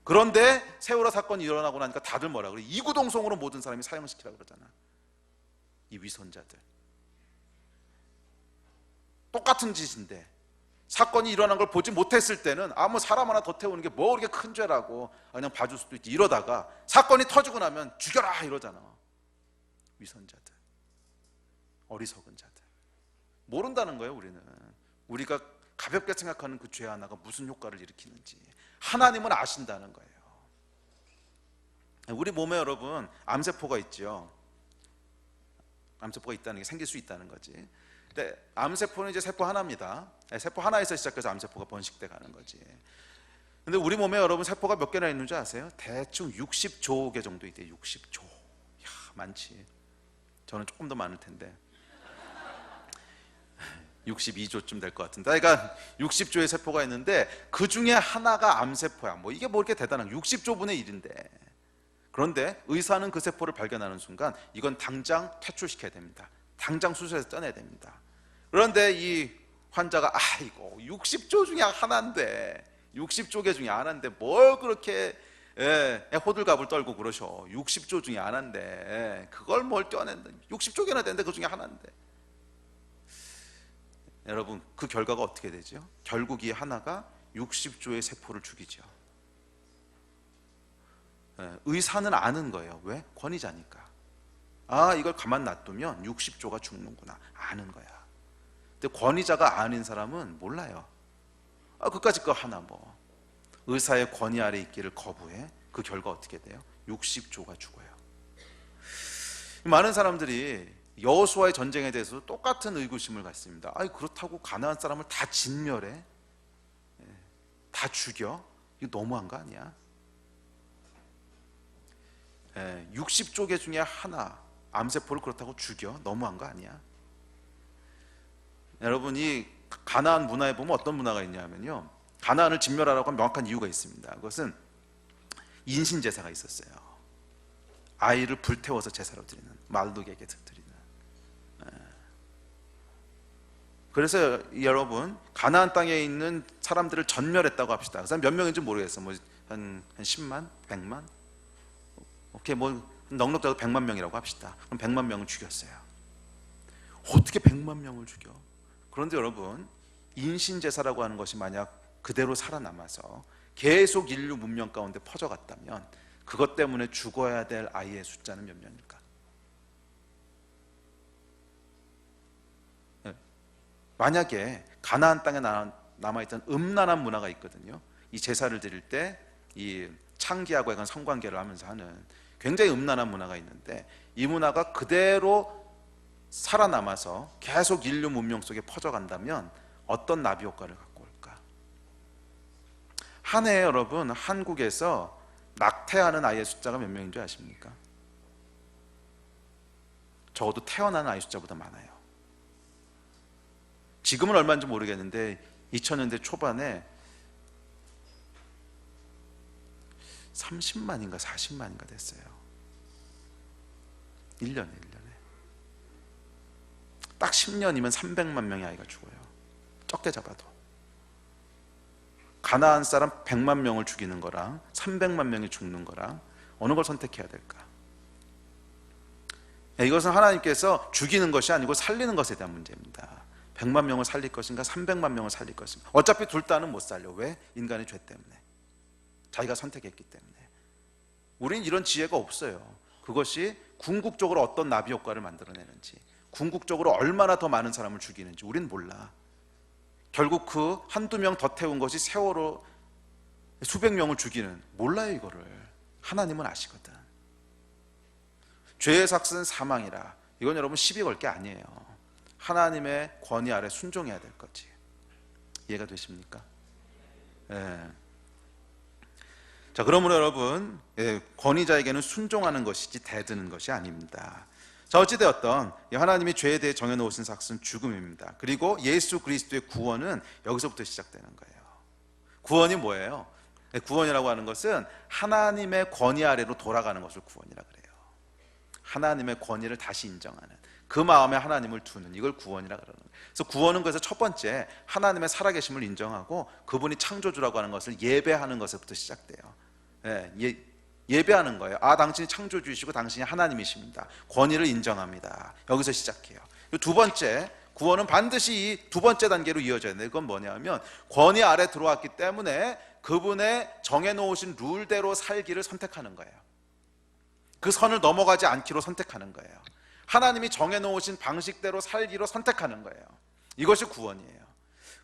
그런데 세월호 사건이 일어나고 나니까 다들 뭐라 그래? 이구동성으로 모든 사람이 사형시키라고 그러잖아. 이 위선자들. 똑같은 짓인데 사건이 일어난 걸 보지 못했을 때는 뭐 사람 하나 더 태우는 게 뭐 그렇게 큰 죄라고 그냥 봐줄 수도 있지. 이러다가 사건이 터지고 나면 죽여라 이러잖아. 위선자들, 어리석은 자들. 모른다는 거예요. 우리가 가볍게 생각하는 그 죄 하나가 무슨 효과를 일으키는지 하나님은 아신다는 거예요. 우리 몸에 여러분 암세포가 있죠. 암세포가 있다는 게 생길 수 있다는 거지. 근데 암세포는 이제 세포 하나입니다. 세포 하나에서 시작해서 암세포가 번식돼 가는 거지. 근데 우리 몸에 여러분 세포가 몇 개나 있는 줄 아세요? 대충 60조 개 정도 있대요. 60조. 많지. 저는 조금 더 많을 텐데 62조쯤 될 것 같은데, 그러니까 60조의 세포가 있는데 그 중에 하나가 암세포야. 뭐 이게 뭐 이렇게 대단한 60조분의 1인데, 그런데 의사는 그 세포를 발견하는 순간 이건 당장 퇴출시켜야 됩니다. 당장 수술해서 떼내야 됩니다. 그런데 이 환자가 60조 중에 하나인데, 60조 개 중에 하나인데 뭘 그렇게 호들갑을 떨고 그러셔. 60조 중에 하나인데 그걸 뭘 떼어낸다. 60조 개나 되는데 그 중에 하나인데. 여러분, 그 결과가 어떻게 되죠? 결국 이 하나가 60조의 세포를 죽이죠. 의사는 아는 거예요. 왜? 권위자니까. 이걸 가만 놔두면 60조가 죽는구나. 아는 거야. 근데 권위자가 아닌 사람은 몰라요. 그까짓 거 하나 뭐. 의사의 권위 아래 있기를 거부해. 그 결과 어떻게 돼요? 60조가 죽어요. 많은 사람들이 여호수아의 전쟁에 대해서 똑같은 의구심을 갖습니다. 그렇다고 가나안 사람을 다 진멸해? 다 죽여? 이거 너무한 거 아니야? 60조 개 중에 하나 암세포를 그렇다고 죽여? 너무한 거 아니야? 여러분이 가나안 문화에 보면 어떤 문화가 있냐면요, 가나안을 진멸하라고 한 명확한 이유가 있습니다. 그것은 인신 제사가 있었어요. 아이를 불태워서 제사로 드리는, 말룩에게 드리는. 그래서 여러분, 가나안 땅에 있는 사람들을 전멸했다고 합시다. 그 사람 몇 명인지 모르겠어. 한 10만? 100만? 오케이, 넉넉 잡아도 100만 명이라고 합시다. 그럼 100만 명을 죽였어요. 어떻게 100만 명을 죽여? 그런데 여러분, 인신제사라고 하는 것이 만약 그대로 살아남아서 계속 인류 문명 가운데 퍼져갔다면 그것 때문에 죽어야 될 아이의 숫자는 몇 명일까? 만약에 가나안 땅에 남아있던 음란한 문화가 있거든요. 이 제사를 드릴 때 이 창기하고 약간 성관계를 하면서 하는 굉장히 음란한 문화가 있는데, 이 문화가 그대로 살아남아서 계속 인류 문명 속에 퍼져간다면 어떤 나비 효과를 갖고 올까? 한 해에 여러분, 한국에서 낙태하는 아이의 숫자가 몇 명인 줄 아십니까? 적어도 태어나는 아이 숫자보다 많아요. 지금은 얼마인지 모르겠는데 2000년대 초반에 30만인가 40만인가 됐어요. 1년에 딱 10년이면 300만 명의 아이가 죽어요. 적게 잡아도. 가나안 사람 100만 명을 죽이는 거랑 300만 명이 죽는 거랑 어느 걸 선택해야 될까? 이것은 하나님께서 죽이는 것이 아니고 살리는 것에 대한 문제입니다. 100만 명을 살릴 것인가 300만 명을 살릴 것인가. 어차피 둘 다는 못 살려. 왜? 인간의 죄 때문에, 자기가 선택했기 때문에. 우린 이런 지혜가 없어요. 그것이 궁극적으로 어떤 나비 효과를 만들어내는지, 궁극적으로 얼마나 더 많은 사람을 죽이는지 우린 몰라. 결국 그 한두 명 더 태운 것이 세월호 수백 명을 죽이는, 몰라요. 이거를 하나님은 아시거든. 죄의 삭은 사망이라. 이건 여러분 시비 걸 게 아니에요. 하나님의 권위 아래 순종해야 될 거지. 이해가 되십니까? 예. 자, 그러므로 여러분, 권위자에게는 순종하는 것이지 대드는 것이 아닙니다. 자, 어찌되었던 하나님이 죄에 대해 정해놓으신 삭은 죽음입니다. 그리고 예수 그리스도의 구원은 여기서부터 시작되는 거예요. 구원이 뭐예요? 구원이라고 하는 것은 하나님의 권위 아래로 돌아가는 것을 구원이라 그래요. 하나님의 권위를 다시 인정하는, 그 마음에 하나님을 두는, 이걸 구원이라 그러는 거예요. 그래서 구원은 그래서 첫 번째 하나님의 살아계심을 인정하고 그분이 창조주라고 하는 것을 예배하는 것에부터 시작돼요. 예배하는 거예요. 아, 당신이 창조주이시고 당신이 하나님이십니다. 권위를 인정합니다. 여기서 시작해요. 두 번째, 구원은 반드시 이 두 번째 단계로 이어져야 돼요. 그건 뭐냐면 권위 아래 들어왔기 때문에 그분의 정해놓으신 룰대로 살기를 선택하는 거예요. 그 선을 넘어가지 않기로 선택하는 거예요. 하나님이 정해놓으신 방식대로 살기로 선택하는 거예요. 이것이 구원이에요.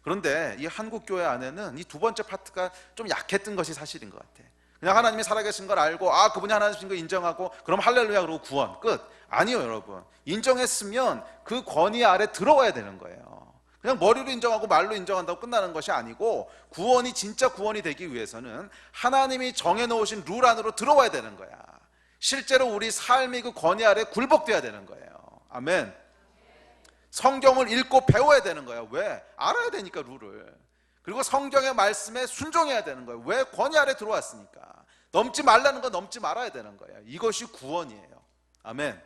그런데 이 한국교회 안에는 이 두 번째 파트가 좀 약했던 것이 사실인 것 같아. 그냥 하나님이 살아계신 걸 알고, 아, 그분이 하나님이신 걸 인정하고, 그럼 할렐루야 그러고 구원 끝. 아니요, 여러분. 인정했으면 그 권위 아래 들어와야 되는 거예요. 그냥 머리로 인정하고 말로 인정한다고 끝나는 것이 아니고, 구원이 진짜 구원이 되기 위해서는 하나님이 정해놓으신 룰 안으로 들어와야 되는 거야. 실제로 우리 삶이 그 권위 아래 굴복돼야 되는 거예요. 아멘. 성경을 읽고 배워야 되는 거예요. 왜? 알아야 되니까, 룰을. 그리고 성경의 말씀에 순종해야 되는 거예요. 왜? 권위 아래 들어왔으니까. 넘지 말라는 건 넘지 말아야 되는 거예요. 이것이 구원이에요. 아멘.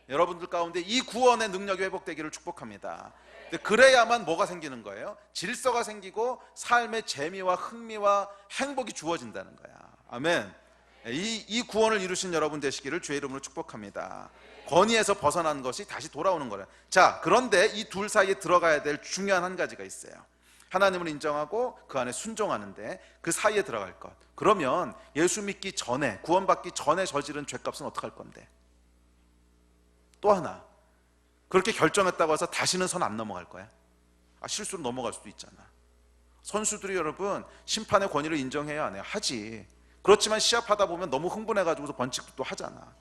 여러분들 가운데 이 구원의 능력이 회복되기를 축복합니다. 그래야만 뭐가 생기는 거예요? 질서가 생기고 삶의 재미와 흥미와 행복이 주어진다는 거야. 아멘. 이 구원을 이루신 여러분 되시기를 주의 이름으로 축복합니다. 권위에서 벗어난 것이 다시 돌아오는 거예요. 자, 그런데 이 둘 사이에 들어가야 될 중요한 한 가지가 있어요. 하나님을 인정하고 그 안에 순종하는데 그 사이에 들어갈 것. 그러면 예수 믿기 전에, 구원받기 전에 저지른 죄값은 어떻게 할 건데? 또 하나, 그렇게 결정했다고 해서 다시는 선 안 넘어갈 거야? 아, 실수로 넘어갈 수도 있잖아. 선수들이 여러분 심판의 권위를 인정해야 안 해요? 하지. 그렇지만 시합하다 보면 너무 흥분해가지고서 번칙도 또 하잖아.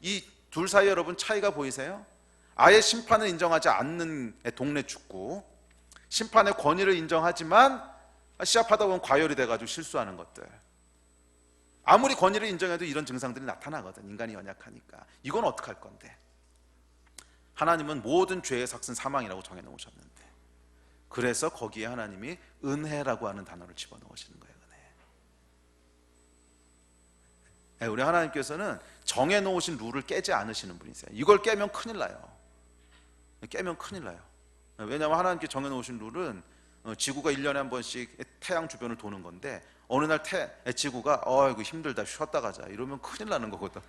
이 둘 사이에 여러분 차이가 보이세요? 아예 심판을 인정하지 않는 동네 축구, 심판의 권위를 인정하지만 시합하다 보면 과열이 돼가지고 실수하는 것들. 아무리 권위를 인정해도 이런 증상들이 나타나거든. 인간이 연약하니까. 이건 어떻게 할 건데? 하나님은 모든 죄의 삭은 사망이라고 정해놓으셨는데, 그래서 거기에 하나님이 은혜라고 하는 단어를 집어넣으시는 거예요. 은혜. 우리 하나님께서는 정해놓으신 룰을 깨지 않으시는 분이세요. 이걸 깨면 큰일 나요. 깨면 큰일 나요. 왜냐하면 하나님께 정해놓으신 룰은 지구가 1년에 한 번씩 태양 주변을 도는 건데, 어느 날 지구가 이거 힘들다 쉬었다 가자 이러면 큰일 나는 거거든.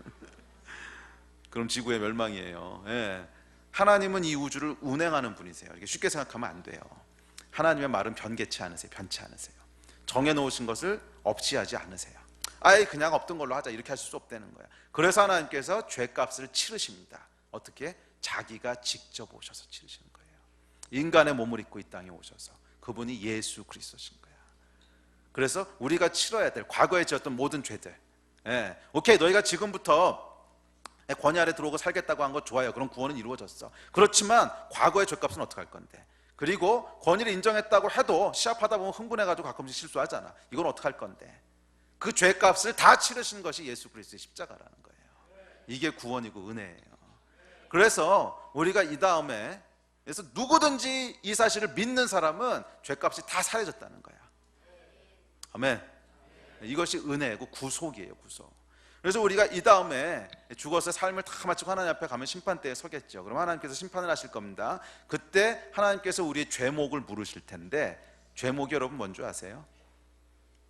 그럼 지구의 멸망이에요. 예. 하나님은 이 우주를 운행하는 분이세요. 이렇게 쉽게 생각하면 안 돼요. 하나님의 말은 변개치 않으세요. 변치 않으세요. 정해놓으신 것을 없이 하지 않으세요. 아예 그냥 없던 걸로 하자 이렇게 하실 수 없다는 거야. 그래서 하나님께서 죄값을 치르십니다. 어떻게? 자기가 직접 오셔서 치르시는 거예요. 인간의 몸을 입고 이 땅에 오셔서, 그분이 예수 그리스도신 거야. 그래서 우리가 치러야 될 과거에 지었던 모든 죄들, 오케이, 너희가 지금부터 권위 아래 들어오고 살겠다고 한 거 좋아요. 그럼 구원은 이루어졌어. 그렇지만 과거의 죄값은 어떻게 할 건데? 그리고 권위를 인정했다고 해도 시합하다 보면 흥분해가지고 가끔씩 실수하잖아. 이건 어떻게 할 건데? 그 죄값을 다 치르신 것이 예수 그리스도의 십자가라는 거예요. 이게 구원이고 은혜예요. 그래서 우리가 이 다음에, 그래서 누구든지 이 사실을 믿는 사람은 죄값이 다 사라졌다는 거야. 아멘. 이것이 은혜고 구속이에요, 구속. 그래서 우리가 이 다음에 죽어서 삶을 다 마치고 하나님 앞에 가면 심판대에 서겠죠. 그럼 하나님께서 심판을 하실 겁니다. 그때 하나님께서 우리의 죄목을 물으실 텐데, 죄목이 여러분 뭔지 아세요?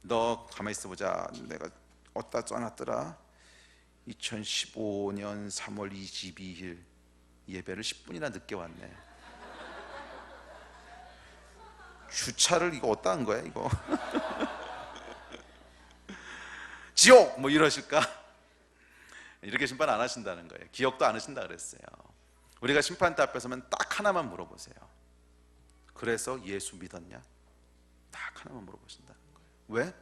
너 가만히 있어보자. 내가 어디다 써놨더라. 2015년 3월 22일 예배를 10분이나 늦게 왔네. 주차를 이거 어디다 한 거야 이거? 지옥! 뭐 이러실까? 이렇게 심판 안 하신다는 거예요. 기억도 안 하신다 그랬어요. 우리가 심판대 앞에 서면 딱 하나만 물어보세요. 그래서 예수 믿었냐? 딱 하나만 물어보신다는 거예요. 왜?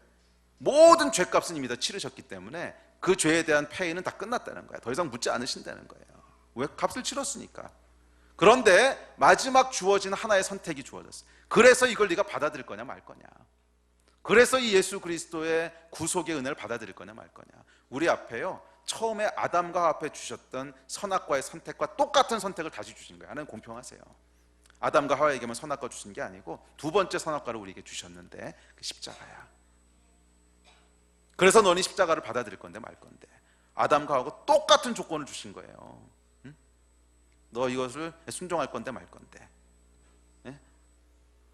모든 죄값은 이미 다 치르셨기 때문에 그 죄에 대한 페이는 다 끝났다는 거예요. 더 이상 묻지 않으신다는 거예요. 왜? 값을 치렀으니까. 그런데 마지막 주어진 하나의 선택이 주어졌어요. 그래서 이걸 네가 받아들일 거냐 말 거냐. 그래서 이 예수 그리스도의 구속의 은혜를 받아들일 거냐 말 거냐. 우리 앞에요, 처음에 아담과 앞에 주셨던 선악과의 선택과 똑같은 선택을 다시 주신 거예요. 하나님 공평하세요. 아담과 하와에게만 선악과 주신 게 아니고 두 번째 선악과를 우리에게 주셨는데 그 십자가야. 그래서 너는 십자가를 받아들일 건데 말 건데, 아담과 하와하고 똑같은 조건을 주신 거예요. 응? 너 이것을 순종할 건데 말 건데. 네?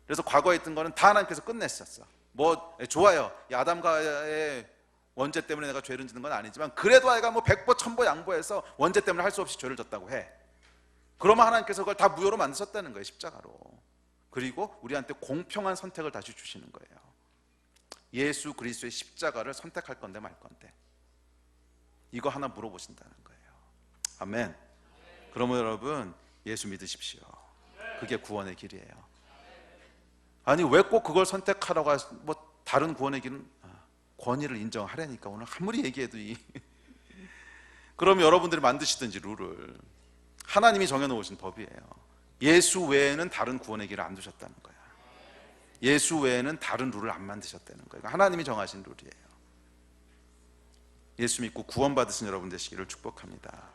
그래서 과거에 있던 거는 다 하나님께서 끝냈었어. 뭐 좋아요, 이 아담과 하와의 원죄 때문에 내가 죄를 짓는 건 아니지만, 그래도 아이가 뭐 100보 1000보 양보해서 원죄 때문에 할 수 없이 죄를 졌다고 해. 그러면 하나님께서 그걸 다 무효로 만드셨다는 거예요, 십자가로. 그리고 우리한테 공평한 선택을 다시 주시는 거예요. 예수 그리스도의 십자가를 선택할 건데 말 건데, 이거 하나 물어보신다는 거예요. 아멘. 그러면 여러분 예수 믿으십시오. 그게 구원의 길이에요. 아니 왜 꼭 그걸 선택하라고 뭐 다른 구원의 길은 권위를 인정하라니까. 오늘 아무리 얘기해도 그럼 여러분들이 만드시든지 룰을, 하나님이 정해놓으신 법이에요. 예수 외에는 다른 구원의 길을 안 두셨다는 거야. 예수 외에는 다른 룰을 안 만드셨다는 거예요. 하나님이 정하신 룰이에요. 예수 믿고 구원받으신 여러분 되시기를 축복합니다.